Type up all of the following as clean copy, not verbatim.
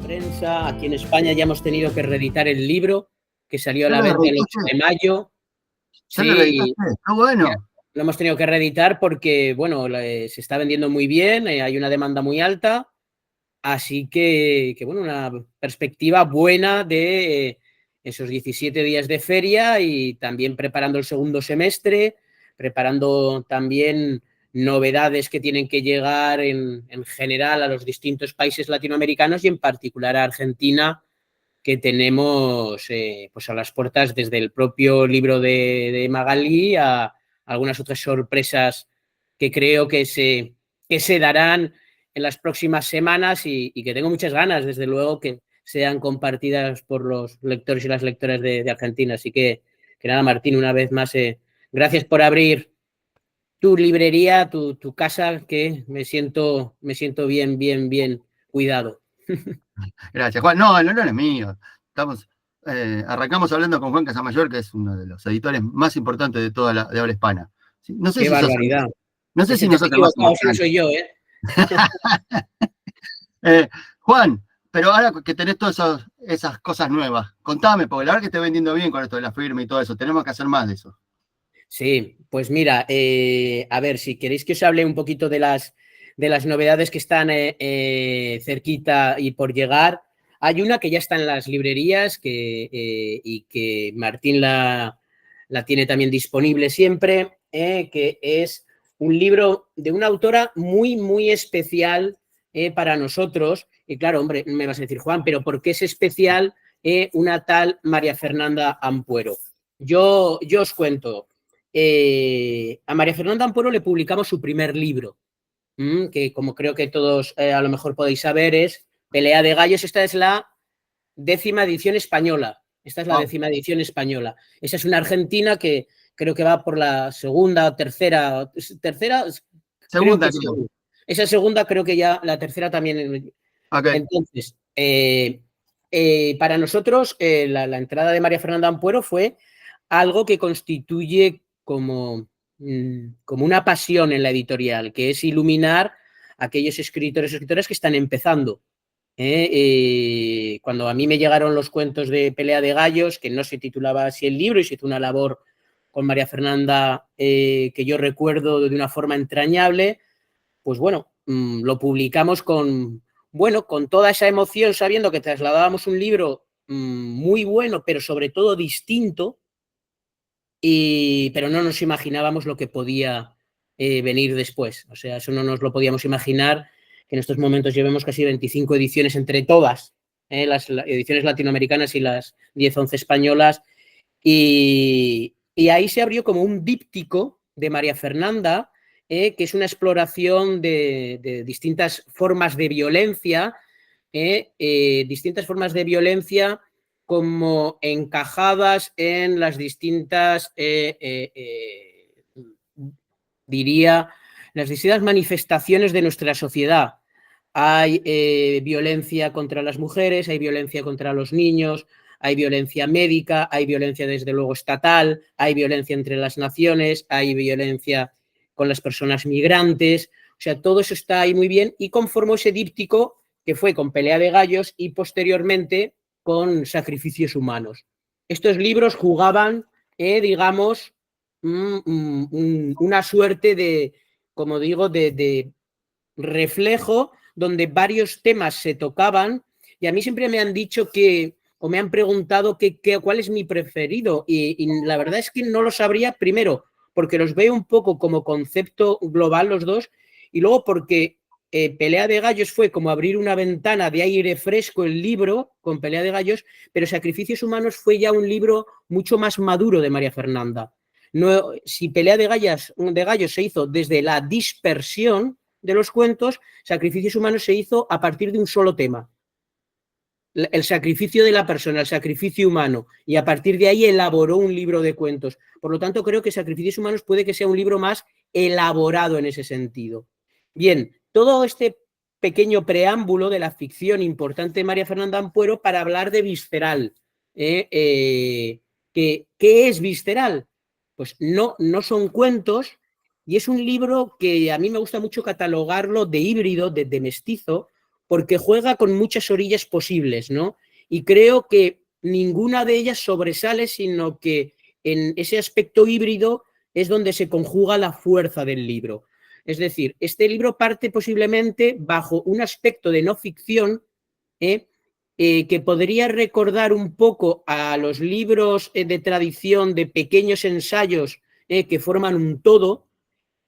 prensa. Aquí en España ya hemos tenido que reeditar el libro que salió a ¿Ya la lo venta el 8 reeditaste? de mayo. ¿Ya lo Sí, reeditaste? ¡Está bueno! lo hemos tenido que reeditar porque, bueno, se está vendiendo muy bien, hay una demanda muy alta, así que bueno, una perspectiva buena de esos 17 días de feria y también preparando el segundo semestre, preparando también novedades que tienen que llegar en general a los distintos países latinoamericanos y en particular a Argentina, que tenemos pues a las puertas desde el propio libro de Magalí a algunas otras sorpresas que creo que se darán en las próximas semanas y que tengo muchas ganas, desde luego, que sean compartidas por los lectores y las lectoras de Argentina. Así que nada, Martín, una vez más, gracias por abrir tu librería, tu casa, que me siento bien, bien, bien cuidado. Gracias, Juan. No, el honor es mío. Arrancamos hablando con Juan Casamayor, que es uno de los editores más importantes de toda de habla hispana. Sí, no sé Qué si sos, barbaridad. no sé Ese si te has nosotros más equivocado, si no importante. soy yo, ¿eh? Juan, pero ahora que tenés todas esas cosas nuevas, contame, porque la verdad que estoy vendiendo bien con esto de la firma y todo eso. Tenemos que hacer más de eso. Sí, pues mira, a ver, si queréis que os hable un poquito de las novedades que están cerquita y por llegar, hay una que ya está en las librerías y que Martín la tiene también disponible siempre, que es un libro de una autora muy, muy especial para nosotros. Y claro, hombre, me vas a decir, Juan, pero ¿por qué es especial una tal María Fernanda Ampuero? Yo os cuento. A María Fernanda Ampuero le publicamos su primer libro, que como creo que todos a lo mejor podéis saber es Pelea de Gallos. Esta es la 10ª edición española. Esta es la Wow. 10ª edición española. Esa es una argentina que creo que va por la segunda o tercera, creo Segunda, que sí. creo. Esa segunda, creo que ya la tercera también. Ok. Entonces, para nosotros la entrada de María Fernanda Ampuero fue algo que constituye como una pasión en la editorial, que es iluminar a aquellos escritores y escritoras que están empezando. Cuando a mí me llegaron los cuentos de Pelea de Gallos, que no se titulaba así el libro y se hizo una labor con María Fernanda que yo recuerdo de una forma entrañable, pues bueno, lo publicamos con toda esa emoción, sabiendo que trasladábamos un libro muy bueno, pero sobre todo distinto, pero no nos imaginábamos lo que podía venir después. O sea, eso no nos lo podíamos imaginar, que en estos momentos llevemos casi 25 ediciones entre todas, las ediciones latinoamericanas y las 10-11 españolas, y ahí se abrió como un díptico de María Fernanda, que es una exploración de distintas formas de violencia, distintas formas de violencia como encajadas en las distintas, diría, las distintas manifestaciones de nuestra sociedad. Hay violencia contra las mujeres, hay violencia contra los niños, hay violencia médica, hay violencia desde luego estatal, hay violencia entre las naciones, hay violencia con las personas migrantes. O sea, todo eso está ahí muy bien y conformó ese díptico que fue con Pelea de Gallos y posteriormente con Sacrificios Humanos. Estos libros jugaban, digamos, una suerte de, como digo, de reflejo donde varios temas se tocaban, y a mí siempre me han dicho o me han preguntado cuál es mi preferido, y la verdad es que no lo sabría, primero porque los veo un poco como concepto global los dos, y luego porque Pelea de Gallos fue como abrir una ventana de aire fresco el libro con Pelea de Gallos, pero Sacrificios Humanos fue ya un libro mucho más maduro de María Fernanda. No, si Pelea de Gallos se hizo desde la dispersión de los cuentos, Sacrificios Humanos se hizo a partir de un solo tema, el sacrificio de la persona, el sacrificio humano, y a partir de ahí elaboró un libro de cuentos. Por lo tanto, creo que Sacrificios Humanos puede que sea un libro más elaborado en ese sentido. Bien, todo este pequeño preámbulo de la ficción importante de María Fernanda Ampuero para hablar de Visceral. ¿Qué es Visceral? Pues no son cuentos, y es un libro que a mí me gusta mucho catalogarlo de híbrido, de mestizo, porque juega con muchas orillas posibles, ¿no? Y creo que ninguna de ellas sobresale, sino que en ese aspecto híbrido es donde se conjuga la fuerza del libro. Es decir, este libro parte posiblemente bajo un aspecto de no ficción, que podría recordar un poco a los libros de tradición de pequeños ensayos que forman un todo,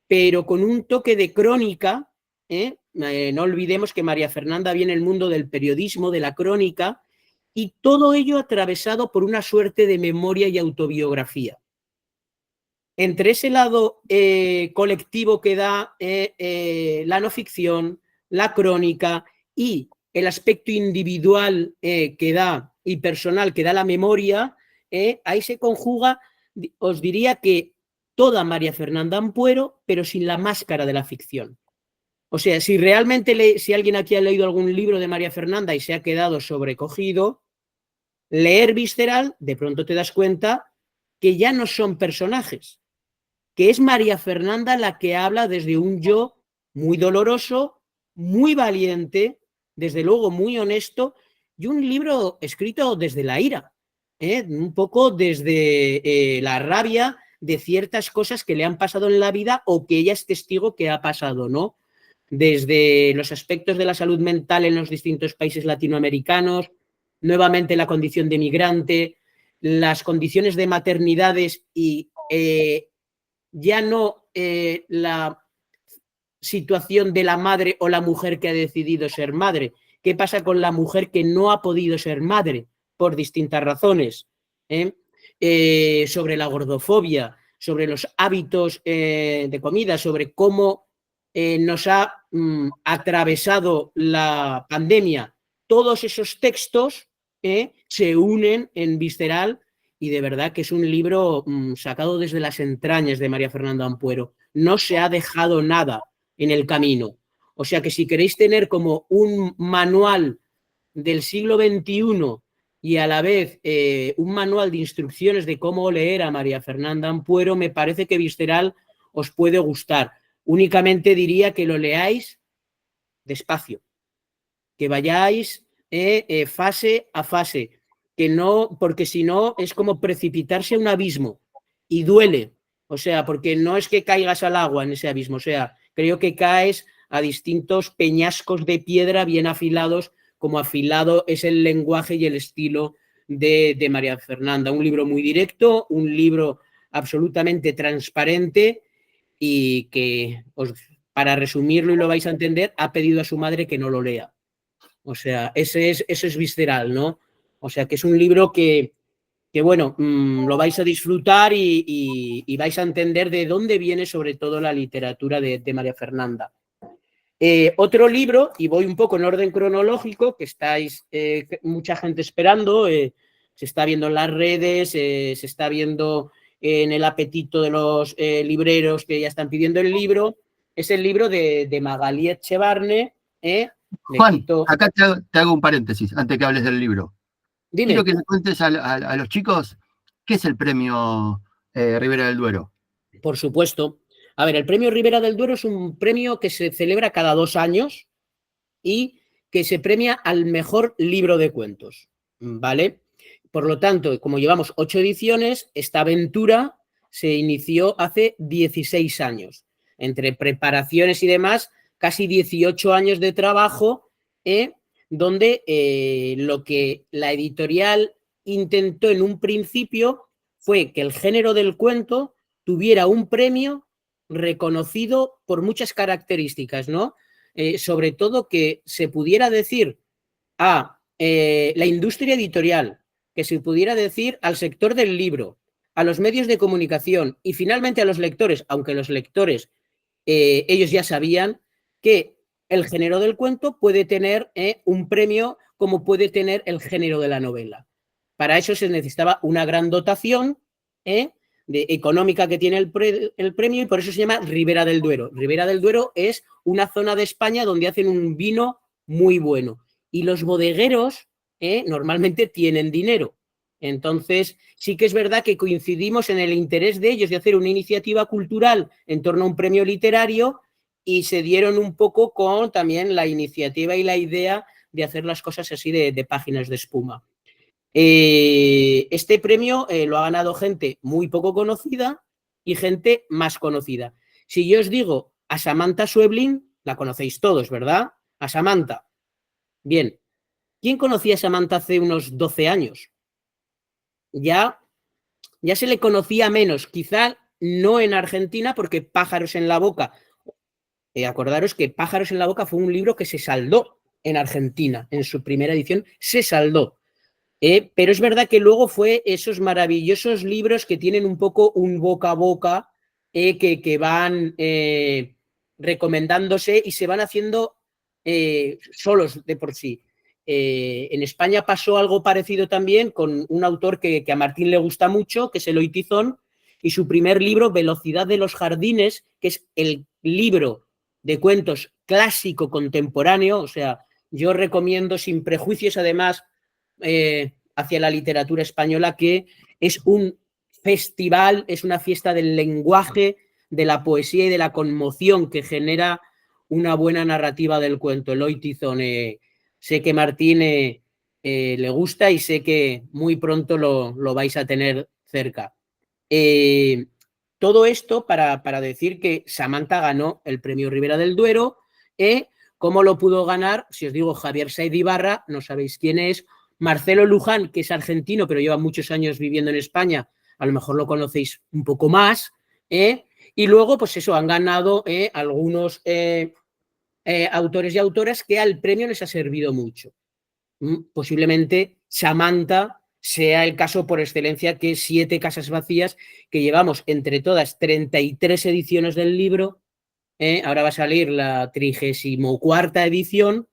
pero con un toque de crónica. No olvidemos que María Fernanda viene del mundo del periodismo, de la crónica, y todo ello atravesado por una suerte de memoria y autobiografía. Entre ese lado colectivo que da la no ficción, la crónica y el aspecto individual que da y personal que da la memoria, ahí se conjuga, os diría que toda María Fernanda Ampuero, pero sin la máscara de la ficción. O sea, si realmente si alguien aquí ha leído algún libro de María Fernanda y se ha quedado sobrecogido, leer Visceral, de pronto te das cuenta que ya no son personajes, que es María Fernanda la que habla desde un yo muy doloroso, muy valiente, desde luego muy honesto, y un libro escrito desde la ira, un poco desde la rabia de ciertas cosas que le han pasado en la vida o que ella es testigo que ha pasado, ¿no? Desde los aspectos de la salud mental en los distintos países latinoamericanos, nuevamente la condición de migrante, las condiciones de maternidades y ya no la situación de la madre o la mujer que ha decidido ser madre. ¿Qué pasa con la mujer que no ha podido ser madre por distintas razones? Sobre la gordofobia, sobre los hábitos de comida, sobre cómo nos ha atravesado la pandemia. Todos esos textos se unen en Visceral y de verdad que es un libro sacado desde las entrañas de María Fernanda Ampuero. No se ha dejado nada en el camino. O sea que si queréis tener como un manual del siglo XXI y a la vez un manual de instrucciones de cómo leer a María Fernanda Ampuero, me parece que Visceral os puede gustar. Únicamente diría que lo leáis despacio, que vayáis fase a fase, que no, porque si no es como precipitarse a un abismo y duele, o sea, porque no es que caigas al agua en ese abismo, o sea, creo que caes a distintos peñascos de piedra bien afilados, como afilado es el lenguaje y el estilo de María Fernanda. Un libro muy directo, un libro absolutamente transparente y que, para resumirlo y lo vais a entender, ha pedido a su madre que no lo lea. O sea, eso es Visceral, ¿no? O sea, que es un libro que bueno, lo vais a disfrutar y vais a entender de dónde viene sobre todo la literatura de María Fernanda. Otro libro, y voy un poco en orden cronológico, que estáis mucha gente esperando, se está viendo en las redes, se está viendo en el apetito de los libreros que ya están pidiendo el libro, es el libro de Magalí Echevarne. Juan, acá te hago un paréntesis antes que hables del libro. Dime. Quiero que le cuentes a los chicos qué es el premio Ribera del Duero. Por supuesto. A ver, el premio Ribera del Duero es un premio que se celebra cada 2 años y que se premia al mejor libro de cuentos, ¿vale? Por lo tanto, como llevamos 8 ediciones, esta aventura se inició hace 16 años. Entre preparaciones y demás, casi 18 años de trabajo, donde lo que la editorial intentó en un principio fue que el género del cuento tuviera un premio reconocido por muchas características, ¿no? Sobre todo que se pudiera decir a la industria editorial, que se pudiera decir al sector del libro, a los medios de comunicación y finalmente a los lectores, aunque los lectores ellos ya sabían que el género del cuento puede tener un premio como puede tener el género de la novela. Para eso se necesitaba una gran dotación económica que tiene el premio y por eso se llama Ribera del Duero. Ribera del Duero es una zona de España donde hacen un vino muy bueno y los bodegueros normalmente tienen dinero. Entonces, sí que es verdad que coincidimos en el interés de ellos de hacer una iniciativa cultural en torno a un premio literario y se dieron un poco con también la iniciativa y la idea de hacer las cosas así de páginas de espuma. Este premio lo ha ganado gente muy poco conocida y gente más conocida. Si yo os digo a Samantha Schweblin, la conocéis todos, ¿verdad? A Samantha. Bien. ¿Quién conocía a Samantha hace unos 12 años? Ya se le conocía menos, quizá no en Argentina, porque Pájaros en la boca. Acordaros que Pájaros en la boca fue un libro que se saldó en Argentina, en su primera edición se saldó. Pero es verdad que luego fue esos maravillosos libros que tienen un poco un boca a boca, que van recomendándose y se van haciendo solos de por sí. En España pasó algo parecido también con un autor que a Martín le gusta mucho, que es Eloy Tizón, y su primer libro, Velocidad de los jardines, que es el libro de cuentos clásico contemporáneo. O sea, yo recomiendo sin prejuicios, además, hacia la literatura española, que es un festival, es una fiesta del lenguaje, de la poesía y de la conmoción que genera una buena narrativa del cuento. Eloy Tizón, sé que Martín le gusta y sé que muy pronto lo vais a tener cerca. Todo esto para decir que Samantha ganó el premio Ribera del Duero. ¿Cómo lo pudo ganar? Si os digo Javier Said Ibarra, no sabéis quién es. Marcelo Luján, que es argentino, pero lleva muchos años viviendo en España, a lo mejor lo conocéis un poco más. Y luego, pues eso, han ganado algunos autores y autoras que al premio les ha servido mucho. Posiblemente Samantha sea el caso por excelencia, que 7 casas vacías, que llevamos entre todas 33 ediciones del libro. Ahora va a salir la 34ª edición.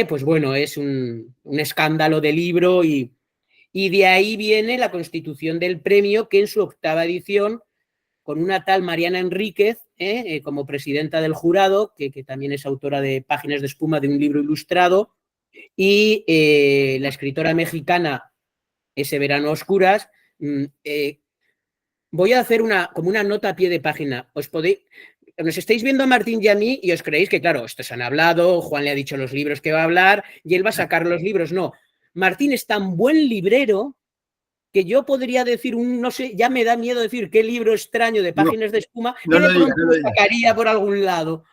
Pues bueno, es un escándalo de libro y de ahí viene la constitución del premio, que en su 8ª edición, con una tal Mariana Enríquez como presidenta del jurado, que también es autora de Páginas de espuma, de un libro ilustrado, y la escritora mexicana Ese verano a oscuras. Voy a hacer como una nota a pie de página. Nos estáis viendo a Martín y a mí y os creéis que, claro, estos han hablado, Juan le ha dicho los libros que va a hablar y él va a sacar los libros. No, Martín es tan buen librero que yo podría decir no sé, ya me da miedo decir qué libro extraño de Páginas de espuma, que de pronto lo sacaría por algún lado.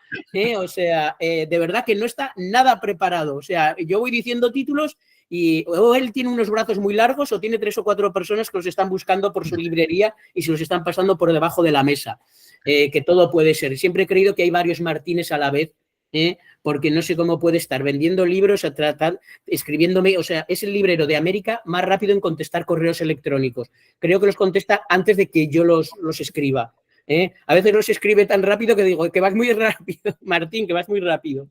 O sea, de verdad que no está nada preparado. O sea, yo voy diciendo títulos y o él tiene unos brazos muy largos o tiene 3 o 4 personas que los están buscando por su librería y se los están pasando por debajo de la mesa. Que todo puede ser. Siempre he creído que hay varios Martínez a la vez, porque no sé cómo puede estar vendiendo libros, escribiéndome. O sea, es el librero de América más rápido en contestar correos electrónicos. Creo que los contesta antes de que yo los escriba. A veces los escribe tan rápido que digo que vas muy rápido, Martín, que vas muy rápido.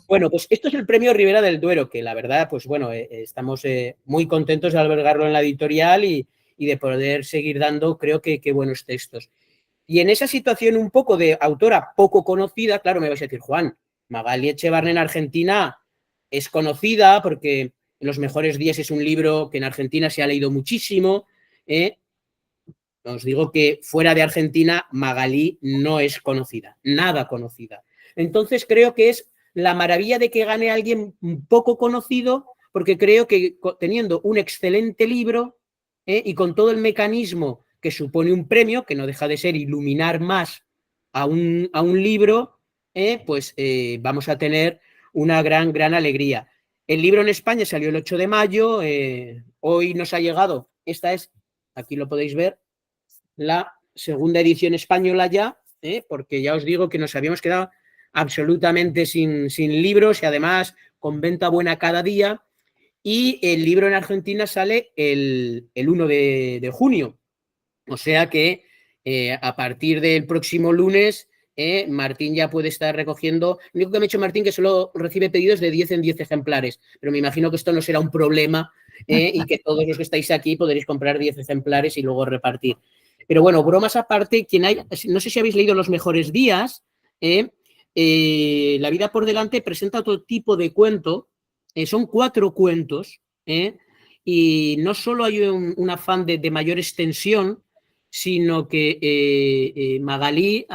Bueno, pues esto es el premio Ribera del Duero, que la verdad, pues bueno, estamos muy contentos de albergarlo en la editorial y de poder seguir dando, creo que buenos textos. Y en esa situación un poco de autora poco conocida, claro, me vais a decir, Juan, Magali Echevarne en Argentina es conocida porque En los mejores días es un libro que en Argentina se ha leído muchísimo. Os digo que fuera de Argentina Magalí no es conocida, nada conocida. Entonces creo que es la maravilla de que gane alguien poco conocido, porque creo que teniendo un excelente libro y con todo el mecanismo que supone un premio, que no deja de ser iluminar más a un libro, pues vamos a tener una gran alegría. El libro en España salió el 8 de mayo, hoy nos ha llegado, aquí lo podéis ver, la segunda edición española ya, porque ya os digo que nos habíamos quedado absolutamente sin libros y además con venta buena cada día. Y el libro en Argentina sale el 1 de junio. O sea que a partir del próximo lunes, Martín ya puede estar recogiendo. Lo único que me ha hecho Martín que solo recibe pedidos de 10 en 10 ejemplares, pero me imagino que esto no será un problema y que todos los que estáis aquí podréis comprar 10 ejemplares y luego repartir. Pero bueno, bromas aparte, no sé si habéis leído Los mejores días, La vida por delante presenta otro tipo de cuento, son 4 cuentos, y no solo hay un afán de mayor extensión, sino que Magalí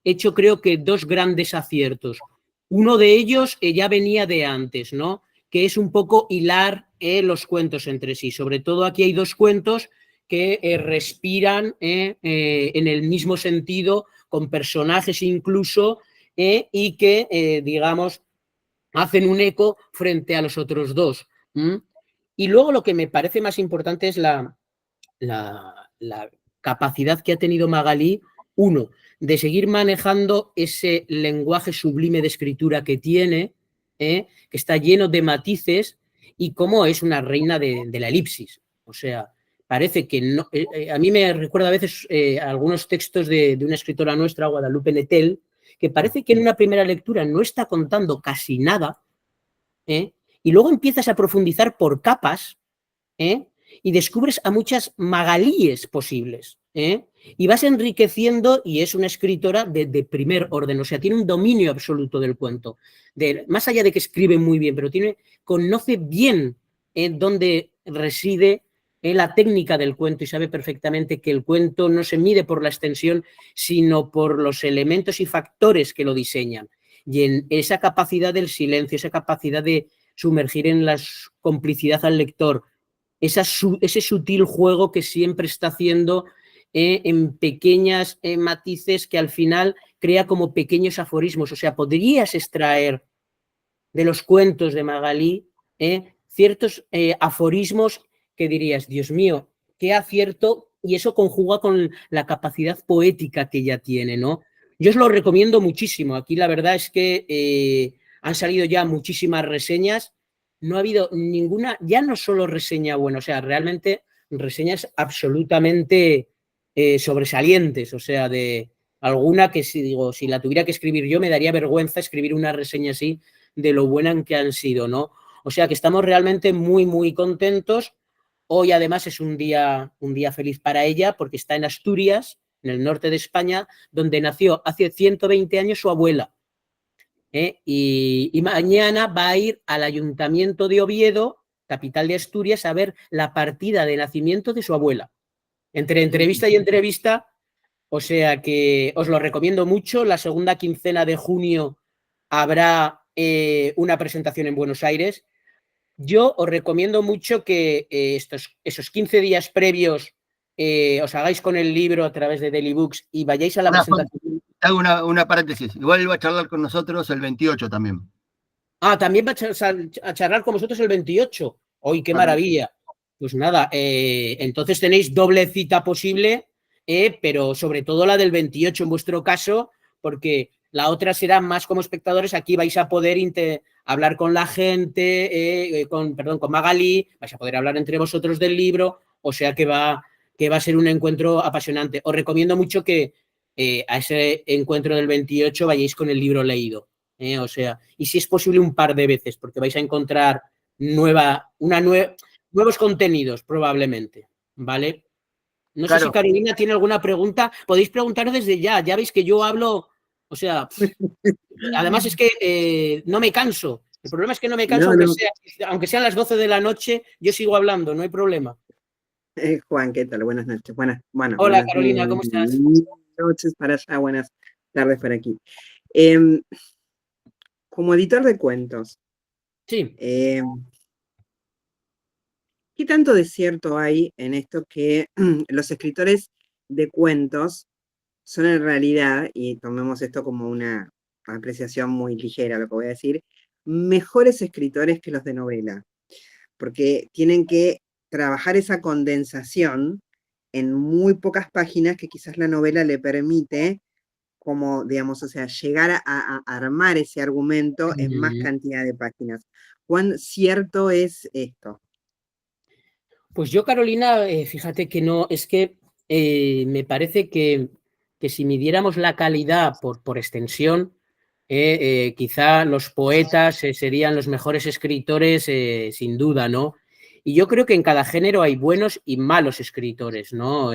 hecho creo que 2 grandes aciertos. Uno de ellos ya venía de antes, ¿no? Que es un poco hilar los cuentos entre sí. Sobre todo aquí hay 2 cuentos que respiran en el mismo sentido, con personajes incluso, y que, digamos, hacen un eco frente a los otros 2. Y luego lo que me parece más importante es la capacidad que ha tenido Magalí, uno, de seguir manejando ese lenguaje sublime de escritura que tiene, que está lleno de matices, y cómo es una reina de la elipsis. O sea, parece que no, a mí me recuerda a veces algunos textos de una escritora nuestra, Guadalupe Nettel, que parece que en una primera lectura no está contando casi nada, y luego empiezas a profundizar por capas, y descubres a muchas Magalíes posibles, y vas enriqueciendo, y es una escritora de primer orden, o sea, tiene un dominio absoluto del cuento, más allá de que escribe muy bien, pero conoce bien dónde reside la técnica del cuento, y sabe perfectamente que el cuento no se mide por la extensión, sino por los elementos y factores que lo diseñan, y en esa capacidad del silencio, esa capacidad de sumergir en la complicidad al lector, ese sutil juego que siempre está haciendo en pequeñas matices que al final crea como pequeños aforismos. O sea, podrías extraer de los cuentos de Magalí ciertos aforismos que dirías, Dios mío, qué acierto, y eso conjuga con la capacidad poética que ella tiene, ¿no? Yo os lo recomiendo muchísimo. Aquí la verdad es que han salido ya muchísimas reseñas. No ha habido ninguna, ya no solo reseña buena, o sea, realmente reseñas absolutamente sobresalientes, o sea, de alguna que si digo, si la tuviera que escribir yo, me daría vergüenza escribir una reseña así de lo buenas que han sido, ¿no? O sea, que estamos realmente muy, muy contentos. Hoy además es un día feliz para ella porque está en Asturias, en el norte de España, donde nació hace 120 años su abuela. Y mañana va a ir al Ayuntamiento de Oviedo, capital de Asturias, a ver la partida de nacimiento de su abuela. Entre entrevista y entrevista, o sea que os lo recomiendo mucho. La segunda quincena de junio habrá una presentación en Buenos Aires. Yo os recomiendo mucho que esos 15 días previos os hagáis con el libro a través de Daily Books y vayáis a la presentación. Hago una paréntesis. Igual va a charlar con nosotros el 28 también. También va a charlar con vosotros el 28. ¡Ay, qué maravilla! Pues nada, entonces tenéis doble cita posible, pero sobre todo la del 28 en vuestro caso, porque la otra será más como espectadores. Aquí vais a poder hablar con la gente, con Magalí, vais a poder hablar entre vosotros del libro, o sea que va a ser un encuentro apasionante. Os recomiendo mucho que a ese encuentro del 28 vayáis con el libro leído. O sea, y si es posible un par de veces, porque vais a encontrar nuevos contenidos probablemente, ¿vale? No sé si Carolina tiene alguna pregunta. Podéis preguntar desde ya. Ya veis que yo hablo, o sea, además es que no me canso. El problema es que no me canso, aunque sean las 12 de la noche, yo sigo hablando, no hay problema. Juan, ¿qué tal? Buenas noches. Hola, buenas Carolina, ¿cómo estás? Buenas noches para allá, buenas tardes para aquí. Como editor de cuentos, sí. ¿qué tanto de cierto hay en esto que los escritores de cuentos son en realidad, y tomemos esto como una apreciación muy ligera, lo que voy a decir, mejores escritores que los de novela? Porque tienen que trabajar esa condensación en muy pocas páginas que quizás la novela le permite, como, digamos, o sea, llegar a armar ese argumento en más cantidad de páginas. ¿Cuán cierto es esto? Pues yo, Carolina, fíjate que no, es que me parece que si midiéramos la calidad por extensión, quizá los poetas serían los mejores escritores sin duda, ¿no? Y yo creo que en cada género hay buenos y malos escritores, ¿no?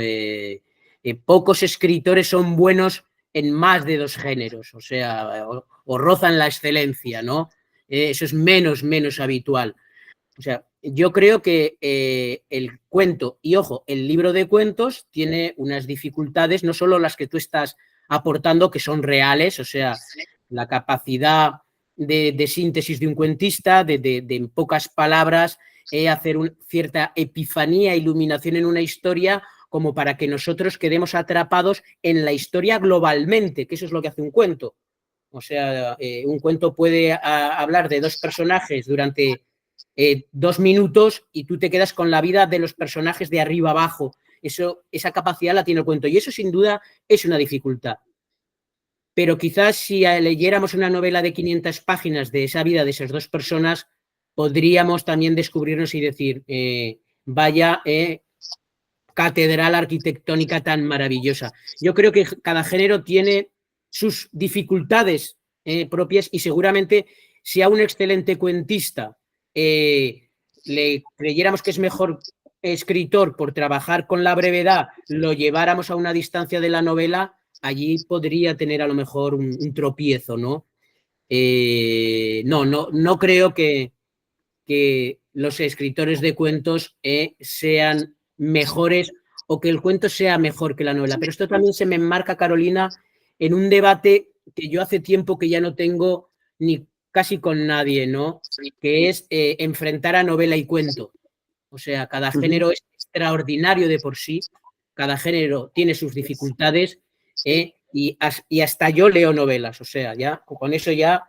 Pocos escritores son buenos en más de 2 géneros, o sea, o rozan la excelencia, ¿no? Eso es menos habitual. O sea, yo creo que el cuento, y ojo, el libro de cuentos tiene unas dificultades, no solo las que tú estás aportando que son reales, o sea, la capacidad de síntesis de un cuentista, de en pocas palabras hacer cierta epifanía, iluminación en una historia, como para que nosotros quedemos atrapados en la historia globalmente, que eso es lo que hace un cuento. O sea, un cuento puede hablar de dos personajes durante 2 minutos y tú te quedas con la vida de los personajes de arriba abajo. Esa capacidad la tiene el cuento y eso sin duda es una dificultad. Pero quizás si leyéramos una novela de 500 páginas de esa vida de esas dos personas, podríamos también descubrirnos y decir, vaya catedral arquitectónica tan maravillosa. Yo creo que cada género tiene sus dificultades propias y seguramente si a un excelente cuentista le creyéramos que es mejor escritor por trabajar con la brevedad, lo lleváramos a una distancia de la novela, allí podría tener a lo mejor un tropiezo, ¿no? No creo que los escritores de cuentos sean mejores o que el cuento sea mejor que la novela. Pero esto también se me enmarca, Carolina, en un debate que yo hace tiempo que ya no tengo ni casi con nadie, ¿no? Que es enfrentar a novela y cuento. O sea, cada género es extraordinario de por sí, cada género tiene sus dificultades y hasta yo leo novelas, o sea, ya con eso ya,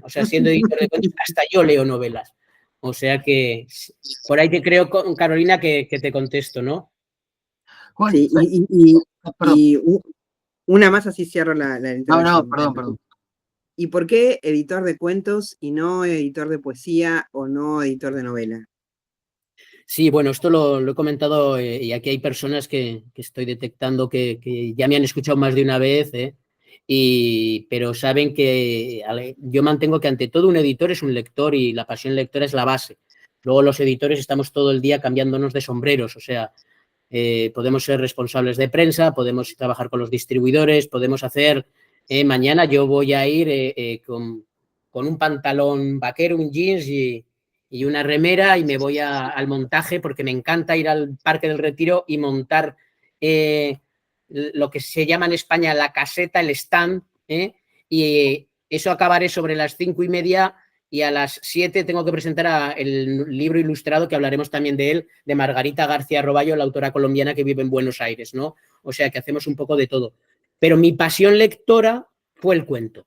o sea, siendo editor de cuentos, hasta yo leo novelas. O sea que por ahí te creo, Carolina, que te contesto, ¿no? Juan, Sí, perdón. Una más así cierro la intervención. No, perdón. ¿Y por qué editor de cuentos y no editor de poesía o no editor de novela? Sí, bueno, esto lo he comentado y aquí hay personas que estoy detectando que ya me han escuchado más de una vez, pero saben que yo mantengo que ante todo un editor es un lector y la pasión lectora es la base. Luego los editores estamos todo el día cambiándonos de sombreros, o sea, podemos ser responsables de prensa, podemos trabajar con los distribuidores, podemos hacer, mañana yo voy a ir con un pantalón vaquero, un jeans y una remera y me voy al montaje porque me encanta ir al Parque del Retiro y montar lo que se llama en España la caseta, el stand, y eso acabaré sobre las 5:30 y a las 7 tengo que presentar el libro ilustrado, que hablaremos también de él, de Margarita García Roballo, la autora colombiana que vive en Buenos Aires, ¿no? O sea que hacemos un poco de todo. Pero mi pasión lectora fue el cuento.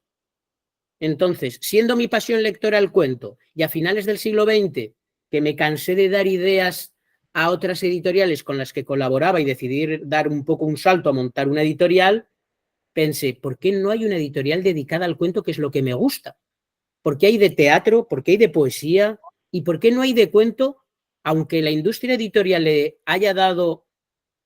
Entonces, siendo mi pasión lectora el cuento y a finales del siglo XX, que me cansé de dar ideas a otras editoriales con las que colaboraba y decidí dar un poco un salto a montar una editorial, pensé, ¿por qué no hay una editorial dedicada al cuento, que es lo que me gusta? ¿Por qué hay de teatro? ¿Por qué hay de poesía? ¿Y por qué no hay de cuento? Aunque la industria editorial le haya dado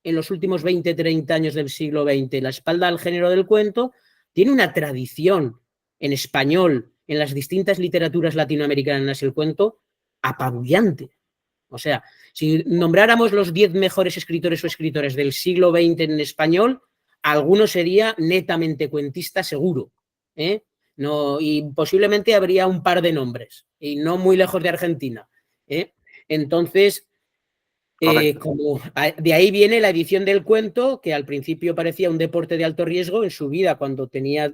en los últimos 20, 30 años del siglo XX la espalda al género del cuento, tiene una tradición en español, en las distintas literaturas latinoamericanas, el cuento apabullante. O sea, si nombráramos los 10 mejores escritores o escritoras del siglo XX en español, alguno sería netamente cuentista seguro, No, y posiblemente habría un par de nombres, y no muy lejos de Argentina. Entonces, como de ahí viene la edición del cuento, que al principio parecía un deporte de alto riesgo. En su vida, cuando tenía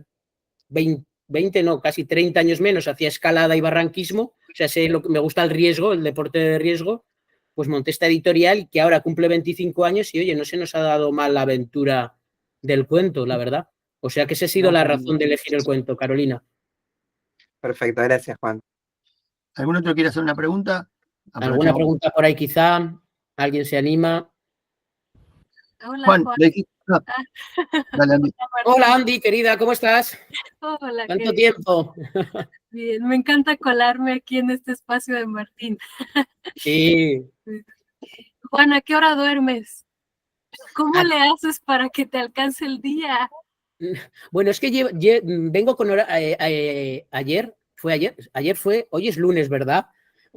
20 no, casi 30 años menos, hacía escalada y barranquismo, o sea, sé lo que me gusta el riesgo, el deporte de riesgo, pues monté esta editorial que ahora cumple 25 años y, oye, no se nos ha dado mal la aventura del cuento, la verdad. O sea que esa ha sido la razón de elegir el cuento, Carolina. Perfecto, gracias, Juan. ¿Algún otro quiere hacer una pregunta? ¿Alguna pregunta por ahí quizá? ¿Alguien se anima? Hola, Juan, Juan. Dale, Andy. Hola, Andy, querida, ¿cómo estás? Hola, ¿Cuánto tiempo? Bien, me encanta colarme aquí en este espacio de Martín. Sí. Juan, ¿a qué hora duermes? ¿Cómo le haces para que te alcance el día? Bueno, es que vengo con hora. Ayer fue, hoy es lunes, ¿verdad?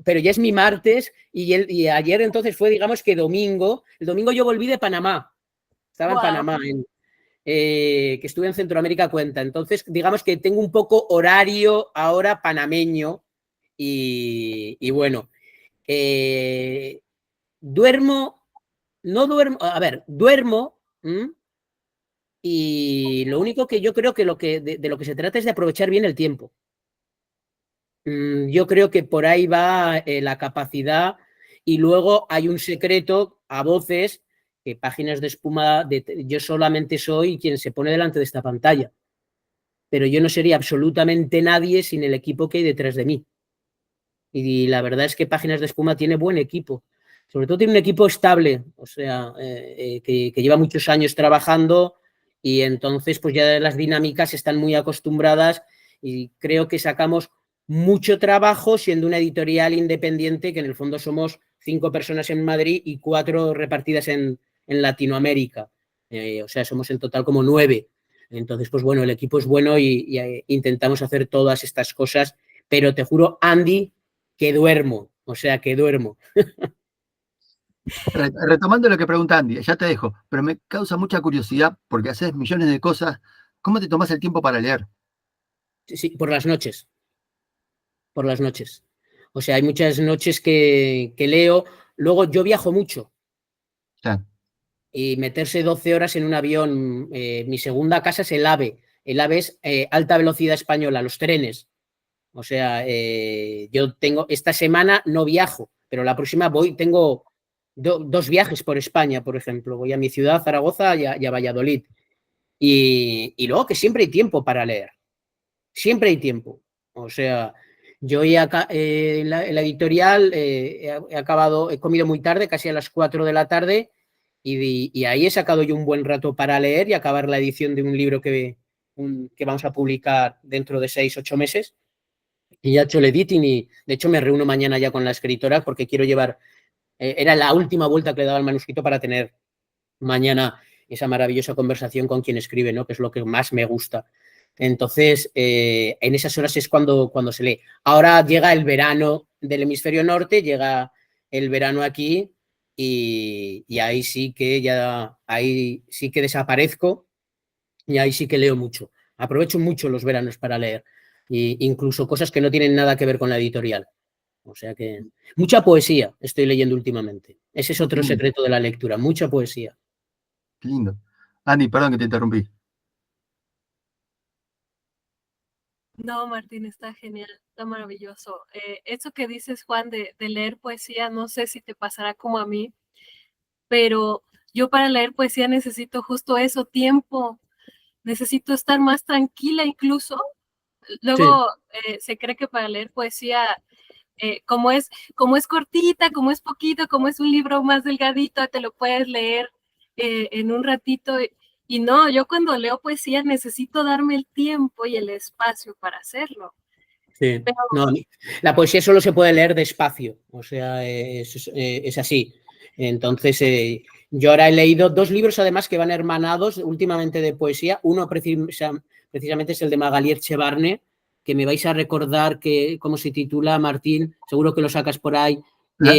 Pero ya es mi martes y ayer entonces fue, digamos que domingo. El domingo yo volví de Panamá. Estaba en Panamá, que estuve en Centroamérica cuenta. Entonces, digamos que tengo un poco horario ahora panameño y bueno, duermo, no duermo, a ver, duermo y lo único que yo creo que, de lo que se trata es de aprovechar bien el tiempo. Yo creo que por ahí va la capacidad, y luego hay un secreto a voces, que Páginas de Espuma, yo solamente soy quien se pone delante de esta pantalla, pero yo no sería absolutamente nadie sin el equipo que hay detrás de mí. Y la verdad es que Páginas de Espuma tiene buen equipo. Sobre todo tiene un equipo estable, o sea, que lleva muchos años trabajando, y entonces pues ya las dinámicas están muy acostumbradas, y creo que sacamos mucho trabajo siendo una editorial independiente, que en el fondo somos 5 personas en Madrid y 4 repartidas en Latinoamérica. O sea, somos en total como 9. Entonces, pues bueno, el equipo es bueno y intentamos hacer todas estas cosas, pero te juro, Andy, que duermo, o sea, que duermo. Retomando lo que pregunta Andy, ya te dejo, pero me causa mucha curiosidad porque haces millones de cosas. ¿Cómo te tomas el tiempo para leer? Sí, por las noches. Por las noches. O sea, hay muchas noches que leo. Luego yo viajo mucho, Ya, y meterse 12 horas en un avión. Mi segunda casa es el AVE. El AVE es alta velocidad española, los trenes. O sea, yo tengo, esta semana no viajo, pero la próxima tengo 2 viajes por España, por ejemplo. Voy a mi ciudad, Zaragoza, y a Valladolid. Y luego que siempre hay tiempo para leer. Siempre hay tiempo. O sea, yo en la editorial he acabado, he comido muy tarde, casi a las 4 de la tarde, y ahí he sacado yo un buen rato para leer y acabar la edición de un libro que vamos a publicar dentro de 6-8 meses. Y ya he hecho el editing, y de hecho me reúno mañana ya con la escritora porque quiero llevar, era la última vuelta que le daba al manuscrito para tener mañana esa maravillosa conversación con quien escribe, ¿no? Que es lo que más me gusta. Entonces, en esas horas es cuando se lee. Ahora llega el verano del hemisferio norte, llega el verano aquí, y ahí sí que desaparezco, y ahí sí que leo mucho. Aprovecho mucho los veranos para leer, incluso cosas que no tienen nada que ver con la editorial. O sea que mucha poesía estoy leyendo últimamente. Ese es otro secreto de la lectura, mucha poesía. qué lindo. Andy, perdón que te interrumpí. No, Martín, está genial, está maravilloso. Eso que dices, Juan, de leer poesía, no sé si te pasará como a mí, pero yo para leer poesía necesito justo eso, tiempo. Necesito estar más tranquila incluso. Sí. Luego se cree que para leer poesía, como es cortita, como es poquito, como es un libro más delgadito, te lo puedes leer en un ratito. Y no, yo cuando leo poesía necesito darme el tiempo y el espacio para hacerlo. Sí. Pero No, la poesía solo se puede leer despacio, o sea, es así. Entonces, yo ahora he leído 2 libros además que van hermanados últimamente de poesía. Uno precisamente es el de Magalí Echevarne, que me vais a recordar cómo se titula, Martín, seguro que lo sacas por ahí. La-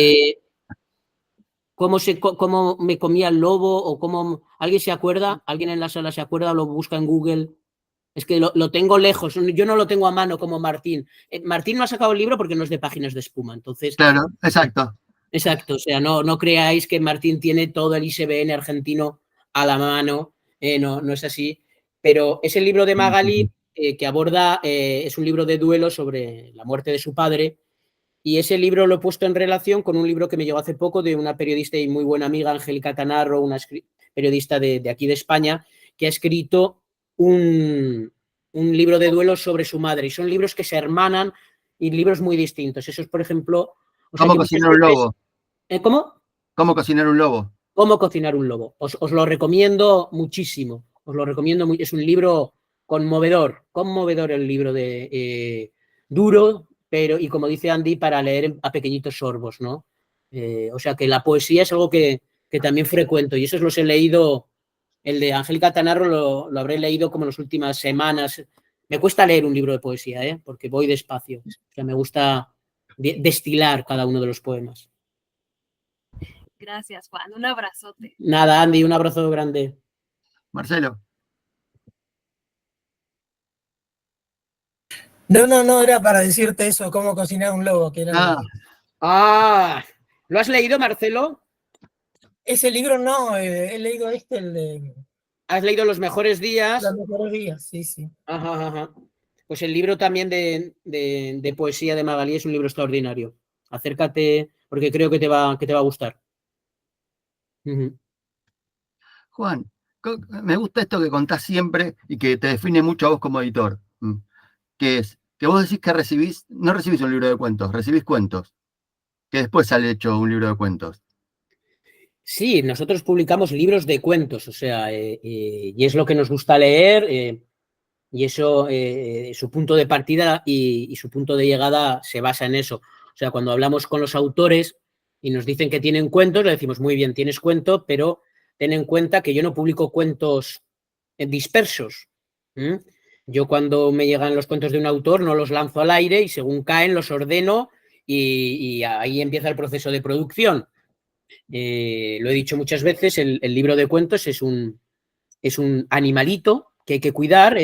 ¿Cómo me comía el lobo? O cómo, ¿alguien se acuerda? ¿Alguien en la sala se acuerda? Lo busca en Google. Es que lo tengo lejos, yo no lo tengo a mano como Martín. Martín no ha sacado el libro porque no es de Páginas de Espuma, entonces, claro, exacto. exacto, o sea, no creáis que Martín tiene todo el ISBN argentino a la mano, no es así, pero es el libro de Magalí, que aborda, es un libro de duelo sobre la muerte de su padre, y ese libro lo he puesto en relación con un libro que me llegó hace poco de una periodista y muy buena amiga, Angélica Tanarro, una periodista de aquí de España, que ha escrito un libro de duelo sobre su madre. Y son libros que se hermanan, y libros muy distintos. Eso es, por ejemplo, o sea, ¿Cómo yo muchas cocinar un veces... lobo? ¿Cómo? ¿Cómo cocinar un lobo? ¿Cómo cocinar un lobo? Os lo recomiendo muchísimo. Os lo recomiendo. Es un libro conmovedor el libro duro, pero, y como dice Andy, para leer a pequeñitos sorbos, ¿no? O sea que la poesía es algo que también frecuento, y esos los he leído. El de Angélica Tanarro lo habré leído como en las últimas semanas. Me cuesta leer un libro de poesía, porque voy despacio. O sea, me gusta destilar cada uno de los poemas. gracias, Juan, un abrazote. Nada, Andy, un abrazo grande. Marcelo. No, era para decirte eso, cómo cocinar un lobo, que era ¿Lo has leído, Marcelo? Ese libro no, he leído el de ¿Has leído Los mejores días? Los mejores días, sí, sí. Ajá, ajá. Pues el libro también de poesía de Magalí es un libro extraordinario. Acércate porque creo que te va a gustar. Ujú. Juan, me gusta esto que contás siempre y que te define mucho a vos como editor, que es que vos decís que no recibís un libro de cuentos, recibís cuentos, que después sale hecho un libro de cuentos. Sí, nosotros publicamos libros de cuentos, o sea, y es lo que nos gusta leer, y eso, su punto de partida y su punto de llegada se basa en eso. O sea, cuando hablamos con los autores y nos dicen que tienen cuentos, le decimos, muy bien, tienes cuento, pero ten en cuenta que yo no publico cuentos dispersos. ¿Mm? Yo cuando me llegan los cuentos de un autor no los lanzo al aire y según caen los ordeno y ahí empieza el proceso de producción. Lo he dicho muchas veces, el libro de cuentos es un animalito que hay que cuidar,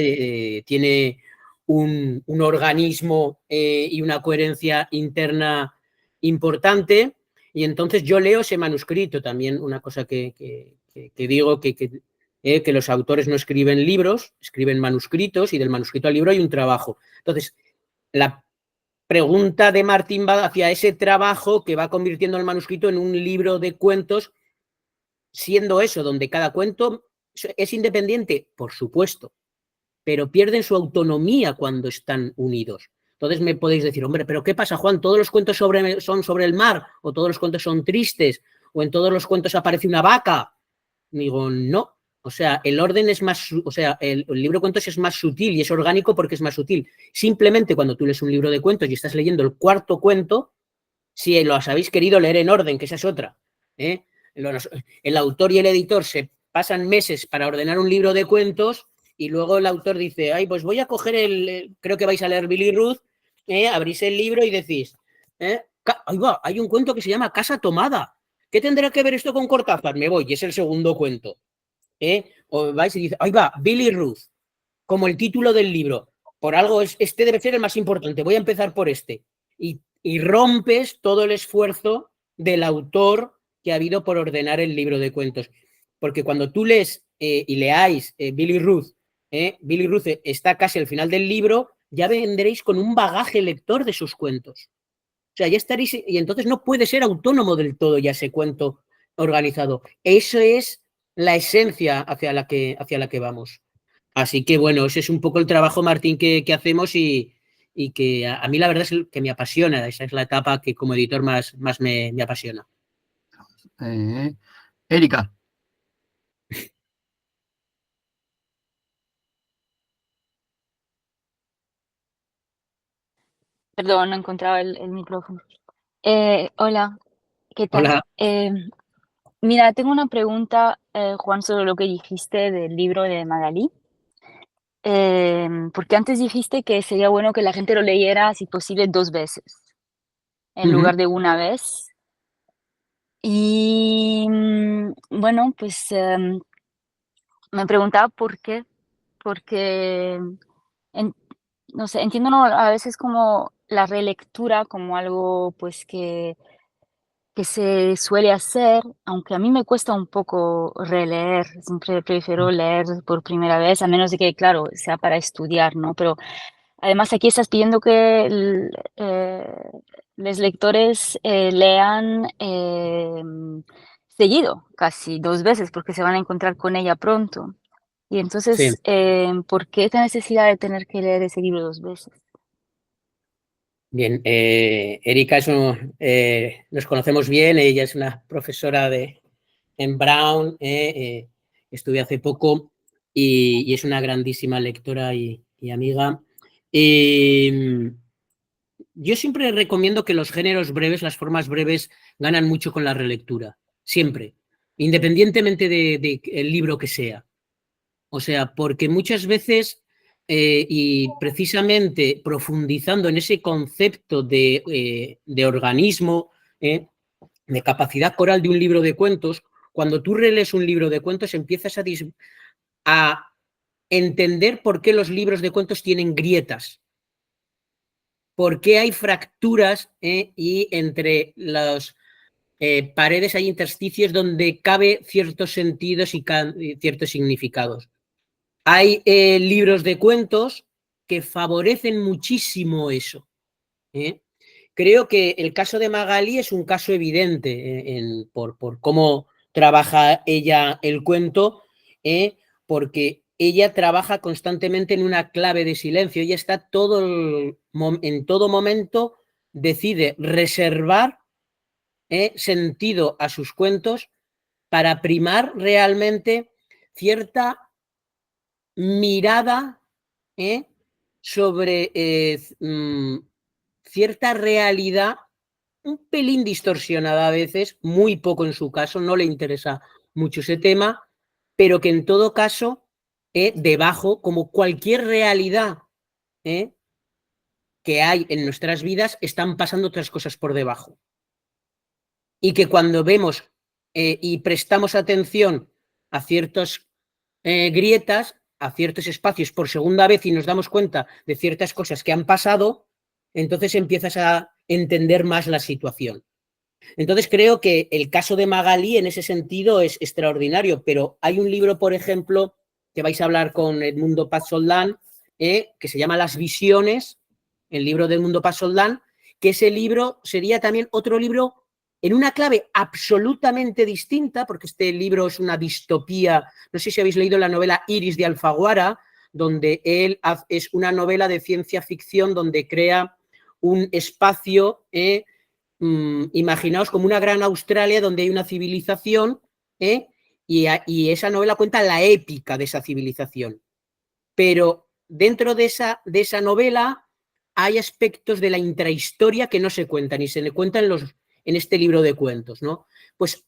tiene un organismo y una coherencia interna importante, y entonces yo leo ese manuscrito. También una cosa que digo, que los autores no escriben libros, escriben manuscritos, y del manuscrito al libro hay un trabajo. Entonces, la pregunta de Martín va hacia ese trabajo que va convirtiendo el manuscrito en un libro de cuentos, siendo eso, donde cada cuento es independiente, por supuesto, pero pierden su autonomía cuando están unidos. Entonces me podéis decir, hombre, pero ¿qué pasa, Juan? ¿Todos los cuentos son sobre el mar? ¿O todos los cuentos son tristes? ¿O en todos los cuentos aparece una vaca? Digo, no. O sea, el orden es más, o sea, el libro de cuentos es más sutil y es orgánico porque es más sutil. Simplemente cuando tú lees un libro de cuentos y estás leyendo el cuarto cuento, si los habéis querido leer en orden, que esa es otra, el autor y el editor se pasan meses para ordenar un libro de cuentos y luego el autor dice, ay, pues voy a coger creo que vais a leer Billy Ruth, abrís el libro y decís, ahí va, hay un cuento que se llama Casa Tomada. ¿Qué tendrá que ver esto con Cortázar? Me voy, y es el segundo cuento. O vais y dice, ahí va, Billy Ruth, como el título del libro. Por algo, este debe ser el más importante, voy a empezar por este. Y rompes todo el esfuerzo del autor que ha habido por ordenar el libro de cuentos. Porque cuando tú lees y leáis Billy Ruth está casi al final del libro, ya vendréis con un bagaje lector de sus cuentos. O sea, ya estaréis, y entonces no puede ser autónomo del todo ya ese cuento organizado. Eso es la esencia hacia la que vamos. Así que bueno, ese es un poco el trabajo, Martín, que hacemos y que a mí la verdad es que me apasiona. Esa es la etapa que como editor más me apasiona. Erika. Perdón, no encontraba el micrófono. Hola, ¿qué tal? Hola. Mira, tengo una pregunta, Juan, sobre lo que dijiste del libro de Magalí. Porque antes dijiste que sería bueno que la gente lo leyera, si posible, 2 veces, en lugar de una vez. Y bueno, pues me preguntaba por qué, porque en- no sé, entiendo, ¿no? A veces como la relectura como algo pues que se suele hacer, aunque a mí me cuesta un poco releer, siempre prefiero leer por primera vez, a menos de que, claro, sea para estudiar, ¿no? Pero además aquí estás pidiendo que los lectores lean seguido, casi 2 veces, porque se van a encontrar con ella pronto. Y Sí. entonces, ¿por qué esta necesidad de tener que leer ese libro 2 veces? Bien, Erika nos conocemos bien, ella es una profesora en Brown, estuve hace poco y es una grandísima lectora y amiga. Yo siempre recomiendo que los géneros breves, las formas breves, ganan mucho con la relectura, siempre, independientemente del libro que sea. O sea, porque muchas veces, y precisamente profundizando en ese concepto de organismo, de capacidad coral de un libro de cuentos, cuando tú relees un libro de cuentos empiezas a entender por qué los libros de cuentos tienen grietas, por qué hay fracturas y entre paredes, hay intersticios donde cabe ciertos sentidos y ciertos significados. Hay libros de cuentos que favorecen muchísimo eso. Creo que el caso de Magalí es un caso evidente por cómo trabaja ella el cuento, porque ella trabaja constantemente en una clave de silencio. Ella está en todo momento, decide reservar sentido a sus cuentos para primar realmente cierta mirada sobre cierta realidad un pelín distorsionada a veces, muy poco en su caso, no le interesa mucho ese tema, pero que en todo caso, debajo, como cualquier realidad que hay en nuestras vidas, están pasando otras cosas por debajo. Y que cuando vemos y prestamos atención a ciertas grietas, a ciertos espacios por segunda vez y nos damos cuenta de ciertas cosas que han pasado, entonces empiezas a entender más la situación. Entonces creo que el caso de Magalí en ese sentido es extraordinario, pero hay un libro, por ejemplo, que vais a hablar con Edmundo Paz Soldán, que se llama Las Visiones, el libro de Edmundo Paz Soldán, que ese libro sería también otro libro en una clave absolutamente distinta, porque este libro es una distopía. No sé si habéis leído la novela Iris de Alfaguara, donde él es una novela de ciencia ficción donde crea un espacio, imaginaos como una gran Australia donde hay una civilización, y esa novela cuenta la épica de esa civilización. Pero dentro de esa novela hay aspectos de la intrahistoria que no se cuentan y se le cuentan en este libro de cuentos, ¿no? Pues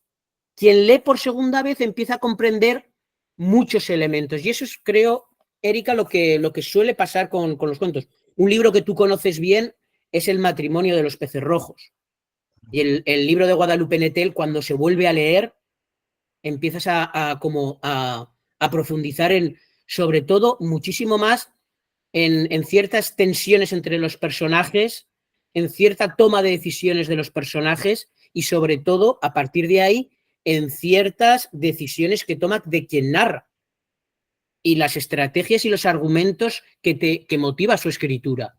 quien lee por segunda vez empieza a comprender muchos elementos y eso es, creo, Erika, lo que suele pasar con los cuentos. Un libro que tú conoces bien es El matrimonio de los peces rojos. Y el libro de Guadalupe Nettel, cuando se vuelve a leer, empiezas a profundizar sobre todo, muchísimo más en ciertas tensiones entre los personajes, en cierta toma de decisiones de los personajes y sobre todo, a partir de ahí, en ciertas decisiones que toma de quien narra y las estrategias y los argumentos que motiva su escritura.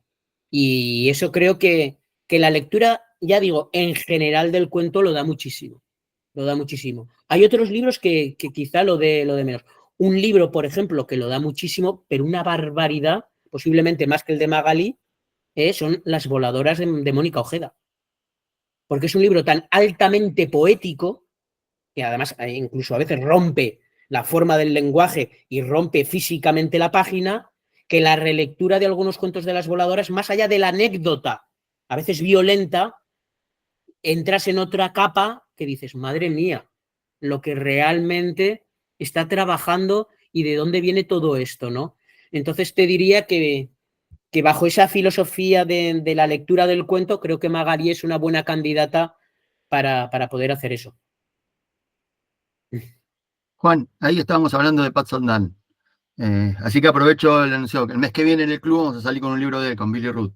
Y eso creo que la lectura, ya digo, en general del cuento lo da muchísimo. Lo da muchísimo. Hay otros libros que quizá lo de menos. Un libro, por ejemplo, que lo da muchísimo, pero una barbaridad, posiblemente más que el de Magalí, son Las voladoras de Mónica Ojeda. Porque es un libro tan altamente poético, que además incluso a veces rompe la forma del lenguaje y rompe físicamente la página, que la relectura de algunos cuentos de Las voladoras, más allá de la anécdota, a veces violenta, entras en otra capa que dices, madre mía, lo que realmente está trabajando y de dónde viene todo esto, ¿no? Entonces te diría que bajo esa filosofía de la lectura del cuento, creo que Magalí es una buena candidata para poder hacer eso. Juan, ahí estábamos hablando de Pat Soldán. Así que aprovecho el anuncio. El mes que viene en el club vamos a salir con un libro de él, con Billy Ruth.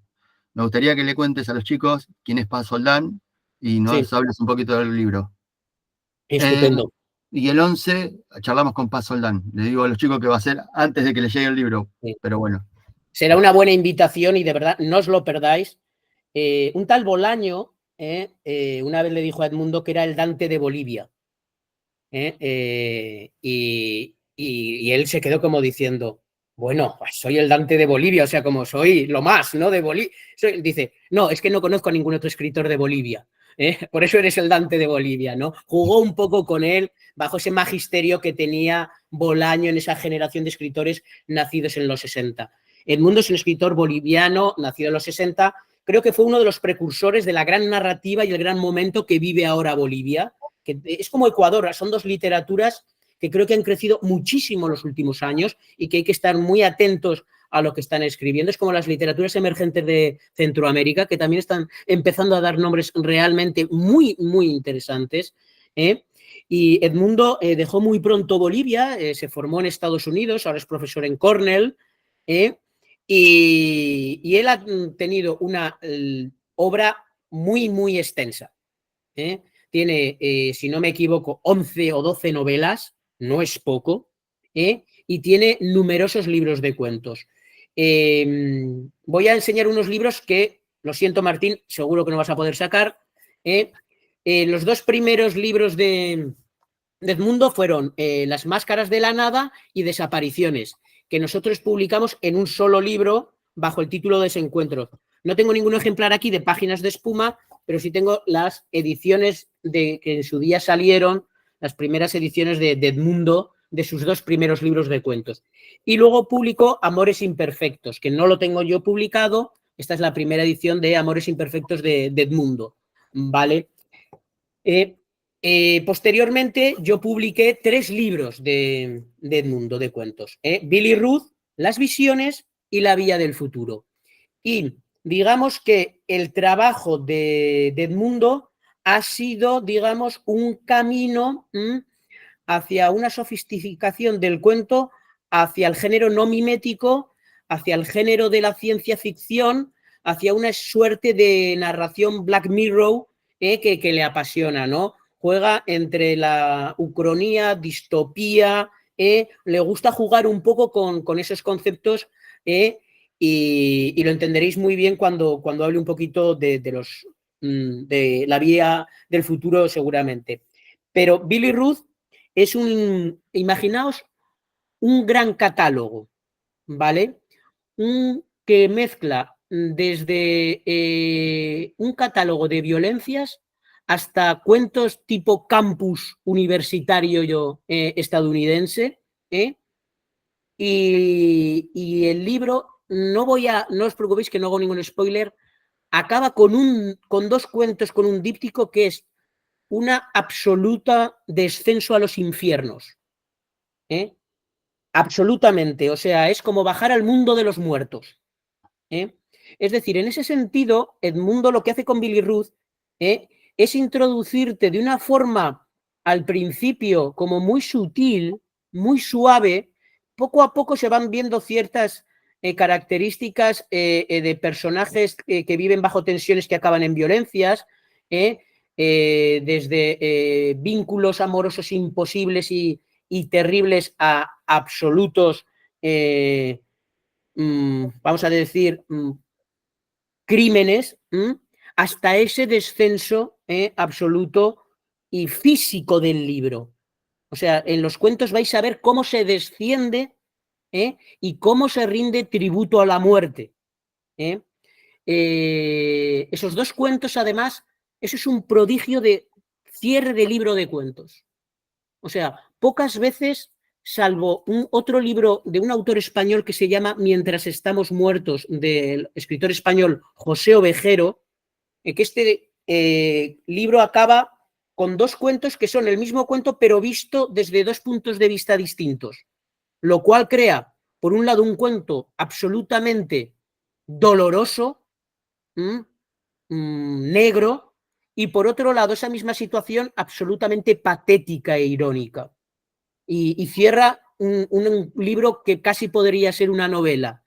Me gustaría que le cuentes a los chicos quién es Pat Soldán y nos hables un poquito del libro. Estupendo. Y el 11 charlamos con Paz Soldán. Le digo a los chicos que va a ser antes de que les llegue el libro. Sí. Pero bueno. Será una buena invitación y de verdad no os lo perdáis. Un tal Bolaño una vez le dijo a Edmundo que era el Dante de Bolivia. Y él se quedó como diciendo, bueno, pues soy el Dante de Bolivia, o sea, como soy lo más, ¿no? De Bolivia. Dice, no, es que no conozco a ningún otro escritor de Bolivia. Por eso eres el Dante de Bolivia, ¿no? Jugó un poco con él bajo ese magisterio que tenía Bolaño en esa generación de escritores nacidos en los 60. Edmundo es un escritor boliviano, nacido en los 60, creo que fue uno de los precursores de la gran narrativa y el gran momento que vive ahora Bolivia, que es como Ecuador, son dos literaturas que creo que han crecido muchísimo en los últimos años y que hay que estar muy atentos a lo que están escribiendo. Es como las literaturas emergentes de Centroamérica, que también están empezando a dar nombres realmente muy, muy interesantes. Y Edmundo dejó muy pronto Bolivia, se formó en Estados Unidos, ahora es profesor en Cornell, y él ha tenido una obra muy, muy extensa. tiene, si no me equivoco, 11 o 12 novelas, no es poco, y tiene numerosos libros de cuentos. Voy a enseñar unos libros que, lo siento Martín, seguro que no vas a poder sacar. Los dos primeros libros de Edmundo fueron Las máscaras de la nada y Desapariciones, que nosotros publicamos en un solo libro bajo el título Desencuentros. No tengo ningún ejemplar aquí de Páginas de Espuma, pero sí tengo las ediciones que en su día salieron, las primeras ediciones de Edmundo, de sus dos primeros libros de cuentos. Y luego publicó Amores Imperfectos, que no lo tengo yo publicado. Esta es la primera edición de Amores Imperfectos de Edmundo, ¿vale? Posteriormente yo publiqué 3 libros de Edmundo, de cuentos. Billy Ruth, Las visiones y La vía del futuro. Y digamos que el trabajo de Edmundo ha sido, digamos, un camino hacia una sofisticación del cuento, hacia el género no mimético, hacia el género de la ciencia ficción, hacia una suerte de narración Black Mirror que le apasiona, ¿no? Juega entre la ucronía, distopía, le gusta jugar un poco con esos conceptos y lo entenderéis muy bien cuando hable un poquito de la vía del futuro seguramente. Pero Billy Ruth es imaginaos, un gran catálogo, ¿vale? Que mezcla desde un catálogo de violencias hasta cuentos tipo campus universitario estadounidense, y el libro, no os preocupéis que no hago ningún spoiler, acaba con 2 cuentos, con un díptico que es una absoluta descenso a los infiernos. Absolutamente, o sea, es como bajar al mundo de los muertos. Es decir, en ese sentido, Edmundo lo que hace con Billy Ruth es introducirte de una forma al principio como muy sutil, muy suave. Poco a poco se van viendo ciertas características de personajes que viven bajo tensiones que acaban en violencias, desde vínculos amorosos imposibles y terribles a absolutos, vamos a decir, crímenes, hasta ese descenso absoluto y físico del libro. O sea, en los cuentos vais a ver cómo se desciende y cómo se rinde tributo a la muerte. Esos 2 cuentos, además, eso es un prodigio de cierre de libro de cuentos. O sea, pocas veces, salvo otro libro de un autor español que se llama Mientras estamos muertos, del escritor español José Ovejero, que este libro acaba con 2 cuentos que son el mismo cuento pero visto desde 2 puntos de vista distintos, lo cual crea, por un lado, un cuento absolutamente doloroso, negro, y por otro lado esa misma situación absolutamente patética e irónica. Y cierra un libro que casi podría ser una novela.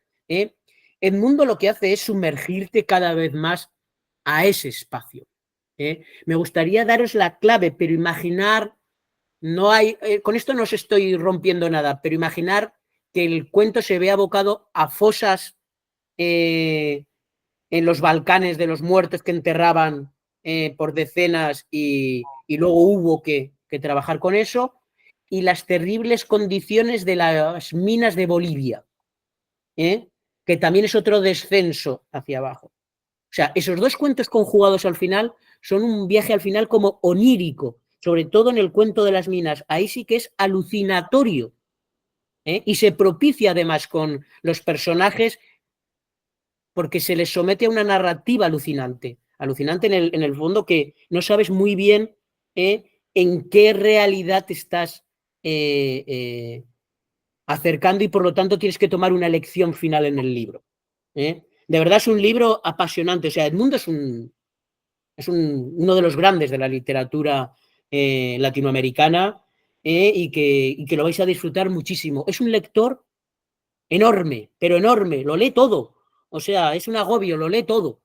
Edmundo lo que hace es sumergirte cada vez más a ese espacio. Me gustaría daros la clave, pero imaginar, no hay, con esto no os estoy rompiendo nada, pero imaginar que el cuento se ve abocado a fosas en los Balcanes de los muertos que enterraban por decenas y luego hubo que trabajar con eso, y las terribles condiciones de las minas de Bolivia, que también es otro descenso hacia abajo. O sea, esos 2 cuentos conjugados al final son un viaje al final como onírico, sobre todo en el cuento de las minas. Ahí sí que es alucinatorio, y se propicia además con los personajes porque se les somete a una narrativa alucinante. Alucinante en el fondo, que no sabes muy bien en qué realidad te estás acercando, y por lo tanto tienes que tomar una elección final en el libro. De verdad es un libro apasionante. O sea, Edmundo es uno de los grandes de la literatura latinoamericana, y que lo vais a disfrutar muchísimo. Es un lector enorme, pero enorme, lo lee todo. O sea, es un agobio, lo lee todo.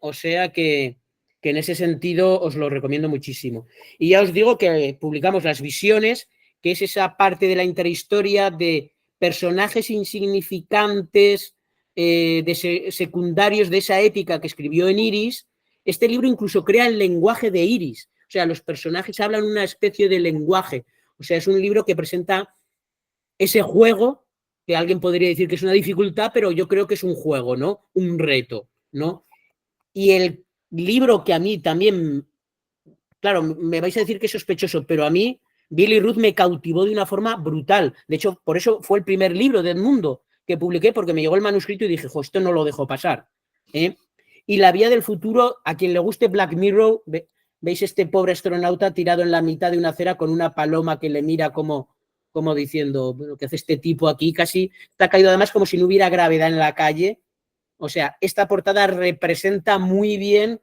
O sea que que en ese sentido os lo recomiendo muchísimo. Y ya os digo que publicamos Las Visiones, que es esa parte de la intrahistoria de personajes insignificantes, secundarios de esa épica que escribió en Iris. Este libro incluso crea el lenguaje de Iris. O sea, los personajes hablan una especie de lenguaje. O sea, es un libro que presenta ese juego, que alguien podría decir que es una dificultad, pero yo creo que es un juego, ¿no? Un reto, ¿no? Y el libro que a mí también, claro, me vais a decir que es sospechoso, pero a mí Billy Ruth me cautivó de una forma brutal. De hecho, por eso fue el primer libro del mundo que publiqué, porque me llegó el manuscrito y dije, jo, esto no lo dejo pasar. Y La Vía del Futuro, a quien le guste Black Mirror, veis este pobre astronauta tirado en la mitad de una acera con una paloma que le mira como diciendo, bueno, ¿qué hace este tipo aquí? Casi está caído además como si no hubiera gravedad en la calle. O sea, esta portada representa muy bien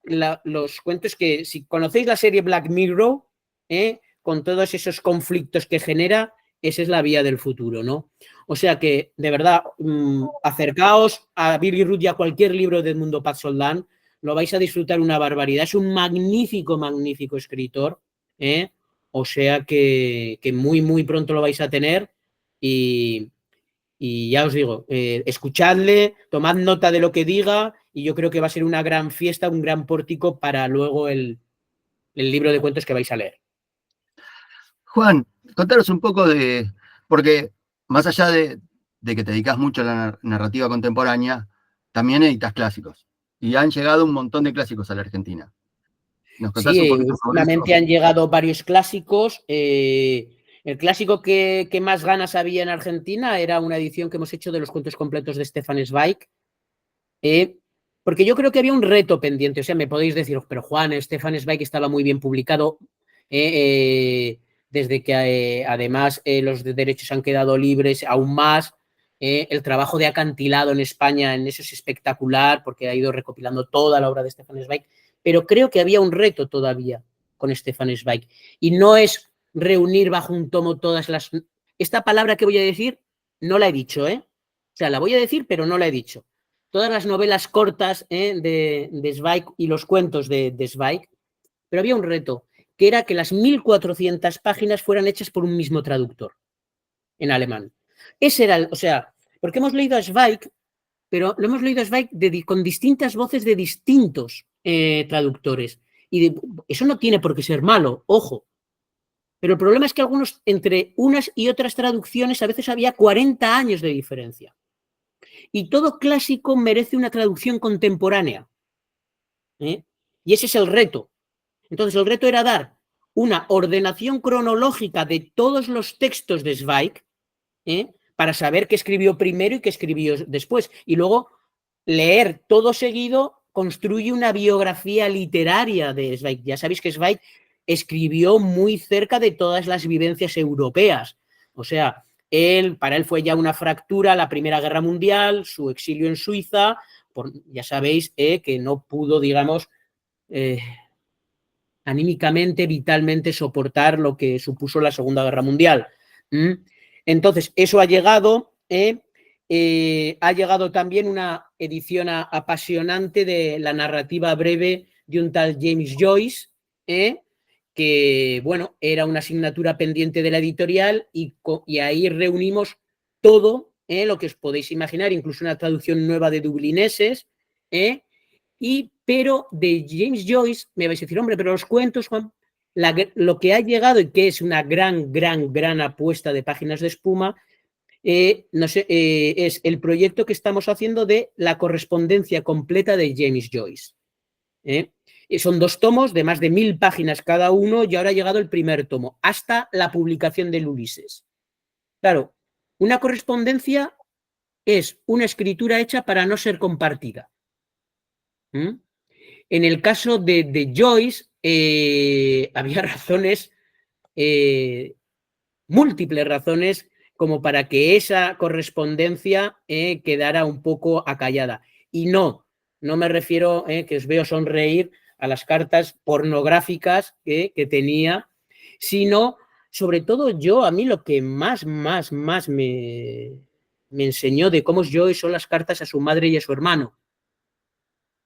los cuentos que, si conocéis la serie Black Mirror, con todos esos conflictos que genera, esa es La Vía del Futuro, ¿no? O sea que, de verdad, acercaos a Billy Ruth y a cualquier libro de Edmundo Paz Soldán, lo vais a disfrutar una barbaridad. Es un magnífico, magnífico escritor, o sea que muy, muy pronto lo vais a tener y ya os digo, escuchadle, tomad nota de lo que diga y yo creo que va a ser una gran fiesta, un gran pórtico para luego el libro de cuentos que vais a leer. Juan, contaros un poco porque más allá de que te dedicas mucho a la narrativa contemporánea, también editas clásicos. Y han llegado un montón de clásicos a la Argentina. ¿Nos contás Sí, un poquito sobre últimamente eso? han llegado varios clásicos. El clásico que más ganas había en Argentina era una edición que hemos hecho de los cuentos completos de Stefan Zweig. Porque yo creo que había un reto pendiente. O sea, me podéis decir, pero Juan, Stefan Zweig estaba muy bien publicado. Desde que además los derechos han quedado libres aún más. El trabajo de Acantilado en España en eso es espectacular porque ha ido recopilando toda la obra de Stefan Zweig, pero creo que había un reto todavía con Stefan Zweig y no es reunir bajo un tomo todas las... Esta palabra que voy a decir no la he dicho, O sea, la voy a decir, pero no la he dicho. Todas las novelas cortas de Zweig y los cuentos de Zweig, pero había un reto, que era que las 1400 páginas fueran hechas por un mismo traductor en alemán. Ese era, o sea, porque hemos leído a Zweig, pero lo hemos leído a Zweig con distintas voces de distintos traductores. Y eso no tiene por qué ser malo, ojo. Pero el problema es que algunos, entre unas y otras traducciones, a veces había 40 años de diferencia. Y todo clásico merece una traducción contemporánea. Y ese es el reto. Entonces, el reto era dar una ordenación cronológica de todos los textos de Zweig, para saber qué escribió primero y qué escribió después. Y luego leer todo seguido construye una biografía literaria de Zweig. Ya sabéis que Zweig escribió muy cerca de todas las vivencias europeas. O sea, para él fue ya una fractura la Primera Guerra Mundial, su exilio en Suiza, ya sabéis que no pudo, digamos, anímicamente, vitalmente soportar lo que supuso la Segunda Guerra Mundial. Entonces, eso ha llegado. Ha llegado también una edición apasionante de la narrativa breve de un tal James Joyce, que, bueno, era una asignatura pendiente de la editorial y ahí reunimos todo lo que os podéis imaginar, incluso una traducción nueva de dublineses, pero de James Joyce, me vais a decir, hombre, pero los cuentos, Juan, lo que ha llegado y que es una gran apuesta de Páginas de Espuma, no sé, es el proyecto que estamos haciendo de la correspondencia completa de James Joyce. Son 2 tomos de más de 1000 páginas cada uno y ahora ha llegado el primer tomo, hasta la publicación del Ulises. Claro, una correspondencia es una escritura hecha para no ser compartida. En el caso de Joyce, había razones, múltiples razones, como para que esa correspondencia quedara un poco acallada. Y no me refiero, que os veo sonreír, a las cartas pornográficas que tenía, sino, sobre todo a mí lo que más me enseñó de cómo es Joyce son las cartas a su madre y a su hermano.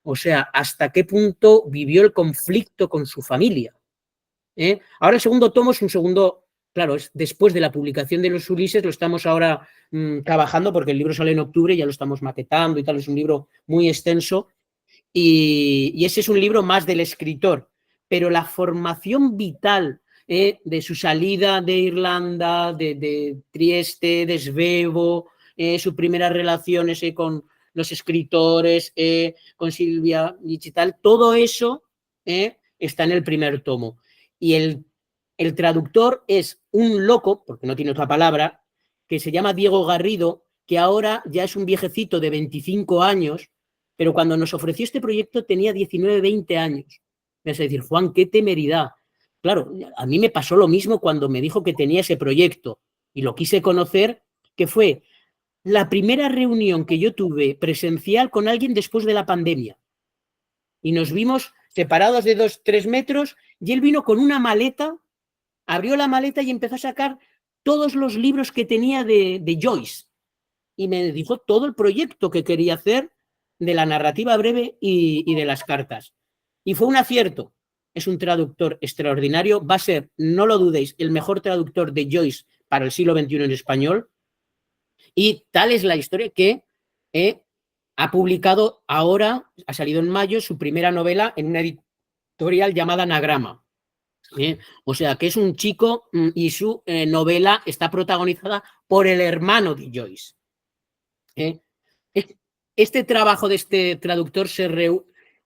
O sea, hasta qué punto vivió el conflicto con su familia. Ahora el segundo tomo es un segundo, claro, es después de la publicación de los Ulises, lo estamos ahora trabajando porque el libro sale en octubre, ya lo estamos maquetando y tal, es un libro muy extenso y ese es un libro más del escritor, pero la formación vital de su salida de Irlanda, de Trieste, de Svevo, sus primeras relaciones con los escritores, con Silvia y tal, todo eso está en el primer tomo. Y el traductor es un loco, porque no tiene otra palabra, que se llama Diego Garrido, que ahora ya es un viejecito de 25 años, pero cuando nos ofreció este proyecto tenía 19, 20 años. Me vas a decir, Juan, qué temeridad. Claro, a mí me pasó lo mismo cuando me dijo que tenía ese proyecto y lo quise conocer, que fue la primera reunión que yo tuve presencial con alguien después de la pandemia. Y nos vimos separados de 2-3 metros y él vino con una maleta, abrió la maleta y empezó a sacar todos los libros que tenía de Joyce. Y me dijo todo el proyecto que quería hacer de la narrativa breve y de las cartas. Y fue un acierto. Es un traductor extraordinario. Va a ser, no lo dudéis, el mejor traductor de Joyce para el siglo XXI en español. Y tal es la historia que ha publicado ahora, ha salido en mayo, su primera novela en una editorial llamada Anagrama. O sea, que es un chico y su novela está protagonizada por el hermano de Joyce. Este trabajo de este traductor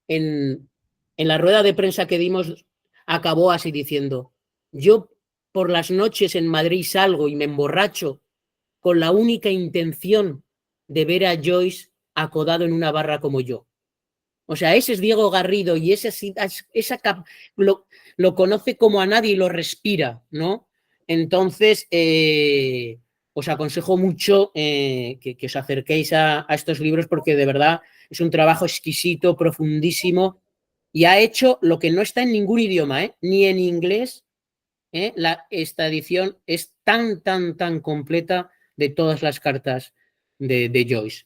en la rueda de prensa que dimos acabó así diciendo: yo por las noches en Madrid salgo y me emborracho con la única intención de ver a Joyce acodado en una barra como yo. O sea, ese es Diego Garrido y lo conoce como a nadie y lo respira, ¿no? Entonces, os aconsejo mucho que os acerquéis a estos libros porque de verdad es un trabajo exquisito, profundísimo y ha hecho lo que no está en ningún idioma, ni en inglés. Esta edición es tan completa de todas las cartas de Joyce.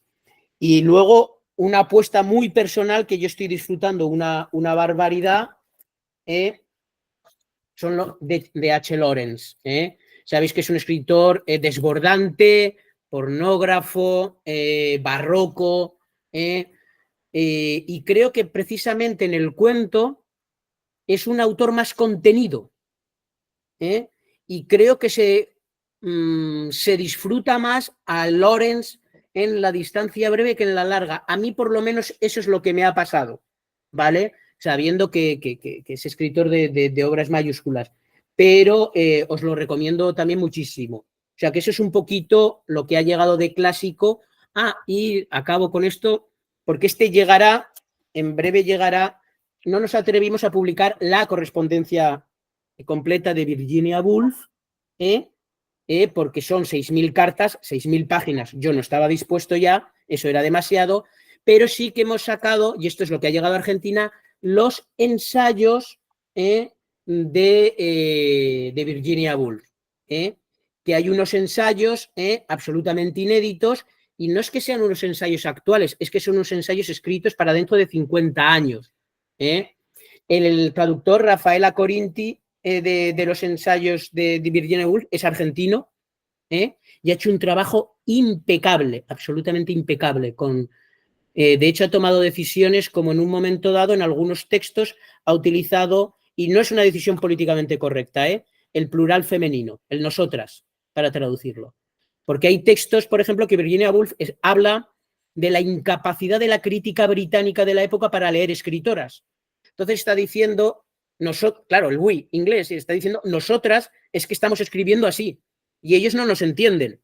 Y luego una apuesta muy personal que yo estoy disfrutando una barbaridad son los de H. Lawrence. Sabéis que es un escritor desbordante, pornógrafo, barroco, y creo que precisamente en el cuento es un autor más contenido, y creo que se disfruta más a Lawrence en la distancia breve que en la larga. A mí por lo menos eso es lo que me ha pasado, ¿vale? Sabiendo que es escritor de obras mayúsculas, pero os lo recomiendo también muchísimo. O sea que eso es un poquito lo que ha llegado de clásico. Y acabo con esto, porque este llegará, en breve llegará, no nos atrevimos a publicar la correspondencia completa de Virginia Woolf, porque son 6.000 cartas, 6.000 páginas. Yo no estaba dispuesto ya, eso era demasiado, pero sí que hemos sacado, y esto es lo que ha llegado a Argentina, los ensayos de Virginia Woolf, que hay unos ensayos absolutamente inéditos, y no es que sean unos ensayos actuales, es que son unos ensayos escritos para dentro de 50 años. El traductor Rafael Acorinti de los ensayos de Virginia Woolf es argentino, y ha hecho un trabajo impecable, absolutamente impecable. De hecho, ha tomado decisiones como en un momento dado, en algunos textos, ha utilizado, y no es una decisión políticamente correcta, el plural femenino, el nosotras, para traducirlo. Porque hay textos, por ejemplo, que Virginia Woolf habla de la incapacidad de la crítica británica de la época para leer escritoras. Entonces está diciendo, claro, el we, inglés, está diciendo, nosotras es que estamos escribiendo así y ellos no nos entienden.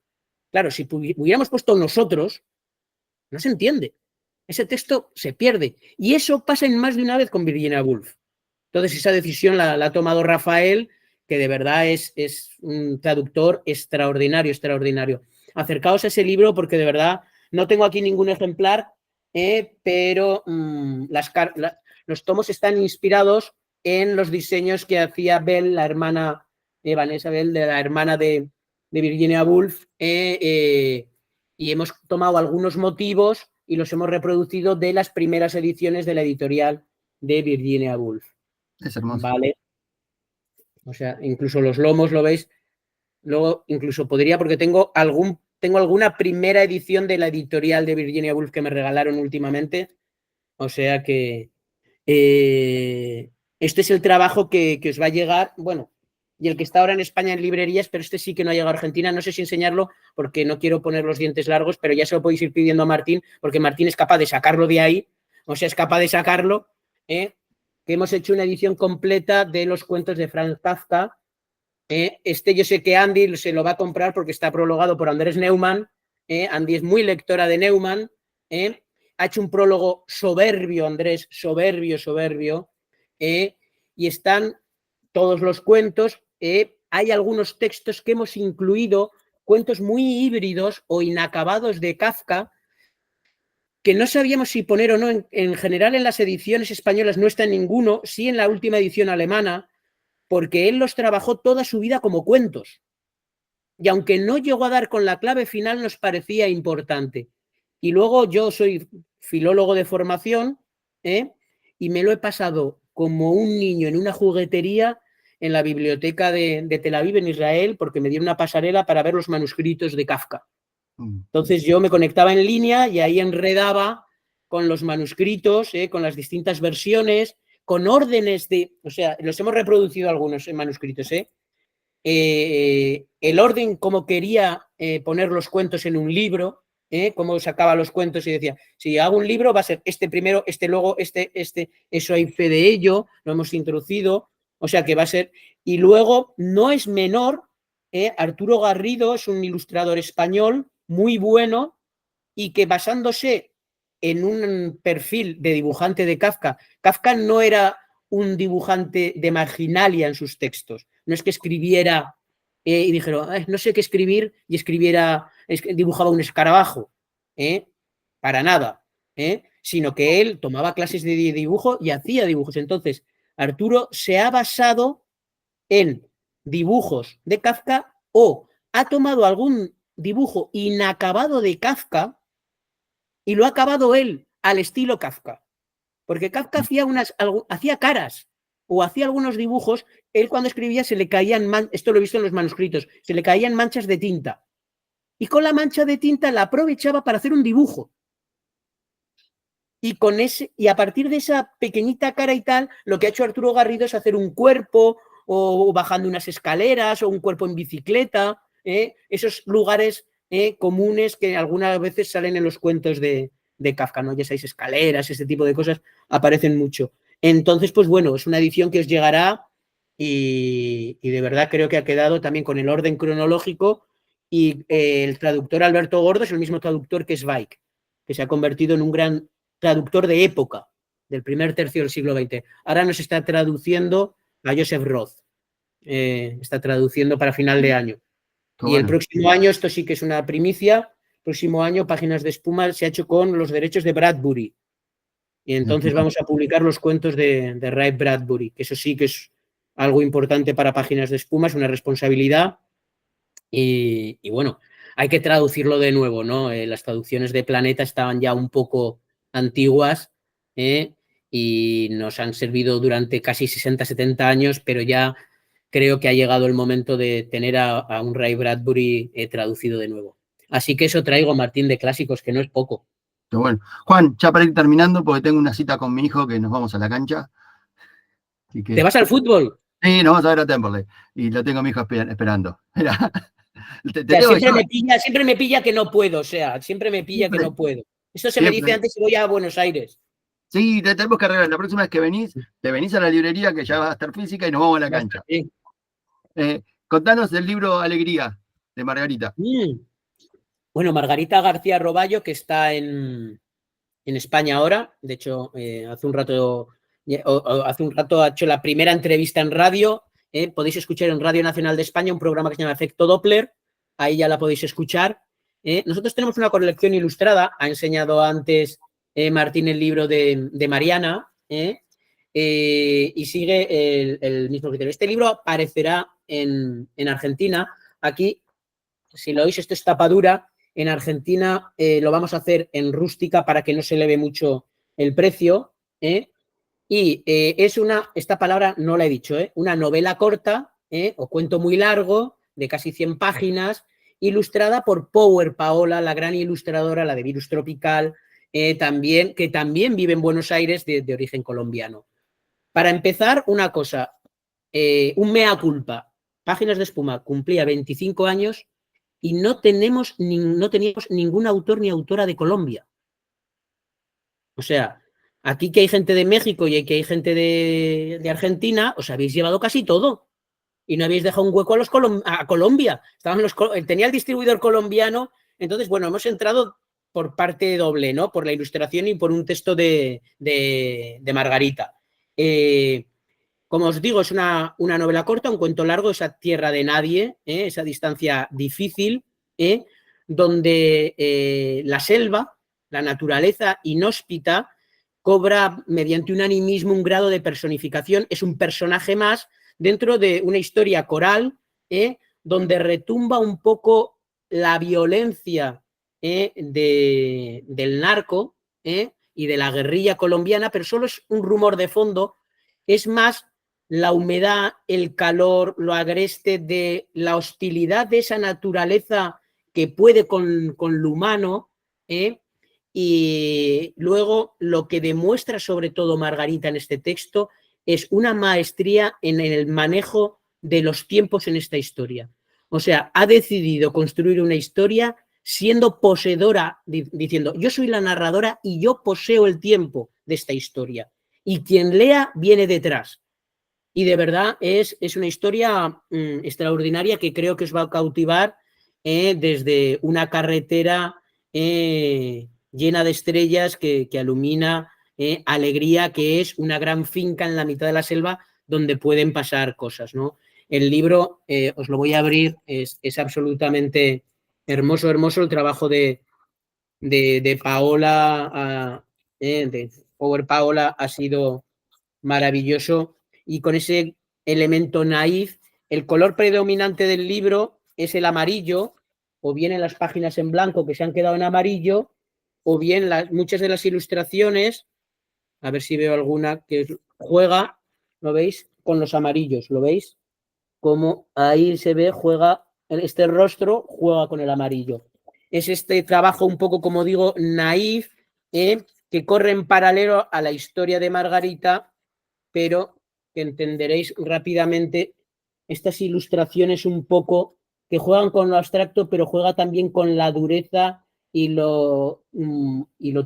Claro, si hubiéramos puesto nosotros, no se entiende. Ese texto se pierde. Y eso pasa en más de una vez con Virginia Woolf. Entonces esa decisión la ha tomado Rafael, que de verdad es un traductor extraordinario, extraordinario. Acercaos a ese libro porque de verdad no tengo aquí ningún ejemplar, pero los tomos están inspirados en los diseños que hacía Bell, la hermana de Vanessa Bell, la hermana de Virginia Woolf, y hemos tomado algunos motivos y los hemos reproducido de las primeras ediciones de la editorial de Virginia Woolf. Es hermoso. Vale. O sea, incluso los lomos, ¿lo veis? Luego, incluso podría, porque tengo alguna primera edición de la editorial de Virginia Woolf que me regalaron últimamente. O sea que este es el trabajo que os va a llegar, bueno, y el que está ahora en España en librerías, pero este sí que no ha llegado a Argentina. No sé si enseñarlo porque no quiero poner los dientes largos, pero ya se lo podéis ir pidiendo a Martín, porque Martín es capaz de sacarlo de ahí, o sea, es capaz de sacarlo, que hemos hecho una edición completa de los cuentos de Franz Kafka. Este yo sé que Andy se lo va a comprar porque está prologado por Andrés Neumann. Andy es muy lectora de Neumann. Ha hecho un prólogo soberbio, Andrés, soberbio. Y están todos los cuentos. Hay algunos textos que hemos incluido, cuentos muy híbridos o inacabados de Kafka, que no sabíamos si poner o no. En general, en las ediciones españolas no está en ninguno, sí en la última edición alemana, porque él los trabajó toda su vida como cuentos. Y aunque no llegó a dar con la clave final, nos parecía importante. Y luego yo soy filólogo de formación, y me lo he pasado como un niño en una juguetería en la biblioteca de Tel Aviv, en Israel, porque me dieron una pasarela para ver los manuscritos de Kafka. Entonces yo me conectaba en línea y ahí enredaba con los manuscritos, con las distintas versiones, con órdenes de, o sea, los hemos reproducido algunos en manuscritos, el orden como quería poner los cuentos en un libro, cómo sacaba los cuentos y decía, si hago un libro va a ser este primero, este luego, este, eso hay fe de ello, lo hemos introducido, o sea que va a ser, y luego no es menor, Arturo Garrido es un ilustrador español muy bueno y que basándose en un perfil de dibujante de Kafka, Kafka no era un dibujante de marginalia en sus textos, no es que escribiera y dijeron, no sé qué escribir, y dibujaba un escarabajo, para nada, sino que él tomaba clases de dibujo y hacía dibujos. Entonces, Arturo se ha basado en dibujos de Kafka o ha tomado algún dibujo inacabado de Kafka y lo ha acabado él al estilo Kafka. Porque Kafka hacía caras o hacía algunos dibujos. Él cuando escribía se le caían, esto lo he visto en los manuscritos, se le caían manchas de tinta. Y con la mancha de tinta la aprovechaba para hacer un dibujo. Y a partir de esa pequeñita cara y tal, lo que ha hecho Arturo Garrido es hacer un cuerpo o bajando unas escaleras o un cuerpo en bicicleta, esos lugares comunes que algunas veces salen en los cuentos de Kafka, ¿no? Ya sabéis, escaleras, ese tipo de cosas aparecen mucho. Entonces, pues bueno, es una edición que os llegará y de verdad creo que ha quedado también con el orden cronológico y el traductor Alberto Gordo es el mismo traductor que Zweig, que se ha convertido en un gran traductor de época, del primer tercio del siglo XX. Ahora nos está traduciendo a Joseph Roth, está traduciendo para final de año. Y el próximo año, esto sí que es una primicia, próximo año Páginas de Espuma se ha hecho con los derechos de Bradbury. Y entonces vamos a publicar los cuentos de Ray Bradbury, que eso sí que es algo importante para Páginas de Espuma, es una responsabilidad. Y bueno, hay que traducirlo de nuevo, ¿no? Las traducciones de Planeta estaban ya un poco antiguas y nos han servido durante casi 60, 70 años, pero ya creo que ha llegado el momento de tener a un Ray Bradbury traducido de nuevo. Así que eso traigo, Martín, de clásicos, que no es poco. Pero bueno, Juan, ya para ir terminando, porque tengo una cita con mi hijo que nos vamos a la cancha. Así que... ¿Te vas al fútbol? Sí, nos vamos a ver a Temperley. Y lo tengo a mi hijo esperando. Mira. Siempre me pilla que no puedo, o sea, siempre me pilla que no puedo. Eso se me dice antes que voy a Buenos Aires. Sí, te tenemos que arreglar. La próxima vez que venís, te venís a la librería que ya va a estar física y nos vamos a la cancha. Contanos del libro Alegría, de Margarita. Bueno, Margarita García Roballo, que está en España ahora. De hecho, hace un rato ha hecho la primera entrevista en radio. Podéis escuchar en Radio Nacional de España un programa que se llama Efecto Doppler. Ahí ya la podéis escuchar. Nosotros tenemos una colección ilustrada. Ha enseñado antes Martín el libro de Mariana. Y sigue el mismo criterio. Este libro aparecerá en Argentina. Aquí, si lo oís, esto es tapadura. En Argentina lo vamos a hacer en rústica para que no se eleve mucho el precio. Y es esta palabra no la he dicho, una novela corta o cuento muy largo de casi 100 páginas, ilustrada por Power Paola, la gran ilustradora, la de Virus Tropical, que también vive en Buenos Aires, de origen colombiano. Para empezar, una cosa, un mea culpa. Páginas de Espuma cumplía 25 años y no teníamos ningún autor ni autora de Colombia. O sea, aquí que hay gente de México y que hay gente de Argentina, os habéis llevado casi todo. Y no habéis dejado un hueco a Colombia. Tenía el distribuidor colombiano. Entonces, bueno, hemos entrado por parte doble, ¿no? Por la ilustración y por un texto de Margarita. Como os digo, es una novela corta, un cuento largo, esa tierra de nadie, esa distancia difícil, donde la selva, la naturaleza inhóspita, cobra mediante un animismo un grado de personificación. Es un personaje más dentro de una historia coral, donde retumba un poco la violencia del narco y de la guerrilla colombiana, pero solo es un rumor de fondo, es más la humedad, el calor, lo agreste de la hostilidad de esa naturaleza que puede con lo humano, y luego lo que demuestra sobre todo Margarita en este texto es una maestría en el manejo de los tiempos en esta historia. O sea, ha decidido construir una historia siendo poseedora, diciendo, yo soy la narradora y yo poseo el tiempo de esta historia. Y quien lea viene detrás. Y de verdad es una historia extraordinaria que creo que os va a cautivar desde una carretera llena de estrellas que ilumina Alegría, que es una gran finca en la mitad de la selva donde pueden pasar cosas, ¿no? El libro, os lo voy a abrir, es absolutamente hermoso el trabajo de Paola, de Power Paola ha sido maravilloso, y con ese elemento naif, el color predominante del libro es el amarillo, o bien en las páginas en blanco que se han quedado en amarillo, o bien muchas de las ilustraciones, a ver si veo alguna que juega, ¿lo veis? Con los amarillos, ¿lo veis? Como ahí se ve, juega, este rostro juega con el amarillo. Es este trabajo un poco, como digo, naif, que corre en paralelo a la historia de Margarita, pero que entenderéis rápidamente estas ilustraciones un poco que juegan con lo abstracto, pero juega también con la dureza y lo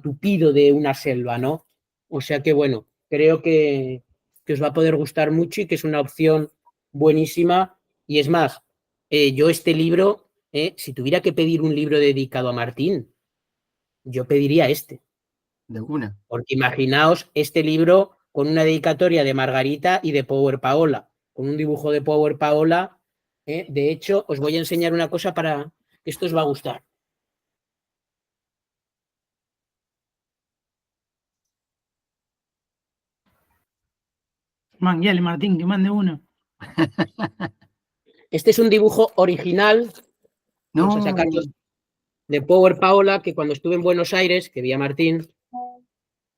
tupido de una selva, ¿no? O sea que, bueno, creo que os va a poder gustar mucho y que es una opción buenísima. Y es más, yo este libro, si tuviera que pedir un libro dedicado a Martín, yo pediría este. De una. Porque imaginaos este libro con una dedicatoria de Margarita y de Power Paola, con un dibujo de Power Paola. De hecho, os voy a enseñar una cosa para que esto os va a gustar. Manguiale, Martín, que mande uno. Este es un dibujo original. Vamos a sacarlo de Power Paola, que cuando estuve en Buenos Aires, que vi a Martín,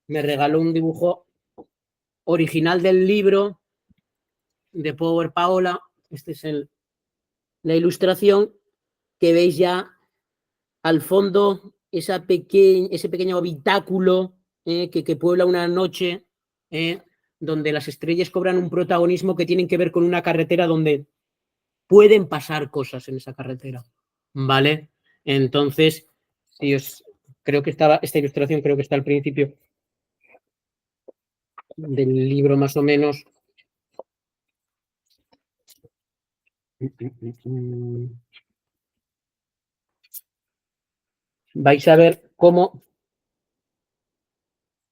me regaló un dibujo original del libro de Power Paola. Este es la ilustración que veis ya al fondo, ese pequeño habitáculo que puebla una noche, donde las estrellas cobran un protagonismo que tienen que ver con una carretera donde pueden pasar cosas en esa carretera, ¿vale? Entonces, creo que esta ilustración creo que está al principio del libro más o menos. Vais a ver cómo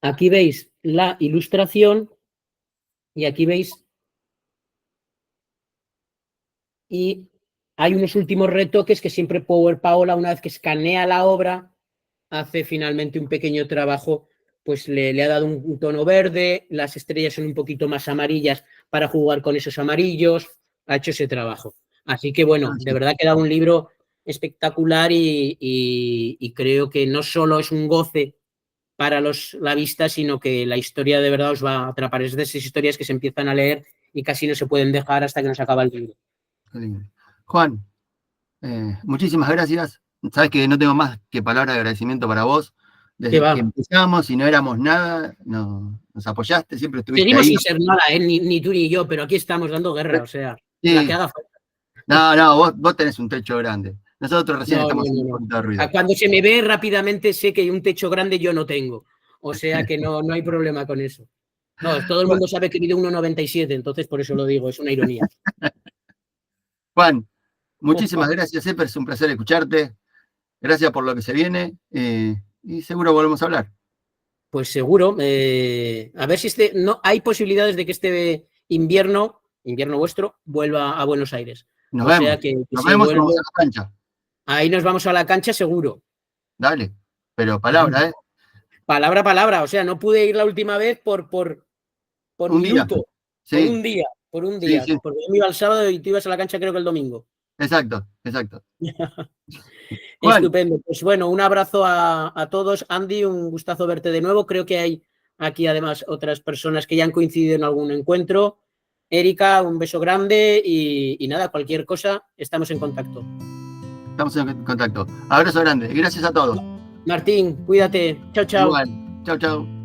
aquí veis la ilustración y aquí veis, y hay unos últimos retoques que siempre Power Paola, una vez que escanea la obra, hace finalmente un pequeño trabajo, pues le ha dado un tono verde, las estrellas son un poquito más amarillas para jugar con esos amarillos, ha hecho ese trabajo. Así que bueno, de verdad que da un libro espectacular y creo que no solo es un goce para la vista, sino que la historia de verdad os va a atrapar. Es de esas historias que se empiezan a leer y casi no se pueden dejar hasta que nos acaba el libro. Juan, muchísimas gracias. Sabes que no tengo más que palabras de agradecimiento para vos. Desde que empezamos y no éramos nada, nos apoyaste, siempre estuviste Seguimos ahí. sin ser nada, ni tú ni yo, pero aquí estamos dando guerra, o sea, Sí. la que haga falta. No, vos tenés un techo grande. Nosotros recién estamos haciendo un poquito de ruido. Cuando se me ve rápidamente sé que un techo grande yo no tengo, o sea que no hay problema con eso. No, todo el mundo sabe que mido 1,97, entonces por eso lo digo, es una ironía. Juan, muchísimas gracias, siempre es un placer escucharte. Gracias por lo que se viene y seguro volvemos a hablar. Pues seguro. A ver si no hay posibilidades de que este invierno vuestro, vuelva a Buenos Aires. Nos vemos a la cancha. Ahí nos vamos a la cancha seguro. Dale, pero palabra, Palabra. O sea, no pude ir la última vez por un minuto. día. Sí. Por un día. Sí. Porque yo me iba el sábado y tú ibas a la cancha creo que el domingo. Exacto. Estupendo. Pues bueno, un abrazo a todos. Andy, un gustazo verte de nuevo. Creo que hay aquí además otras personas que ya han coincidido en algún encuentro. Erika, un beso grande y nada, cualquier cosa, estamos en contacto. Estamos en contacto. Abrazo grande y gracias a todos. Martín, cuídate. Chao. Igual. Chao.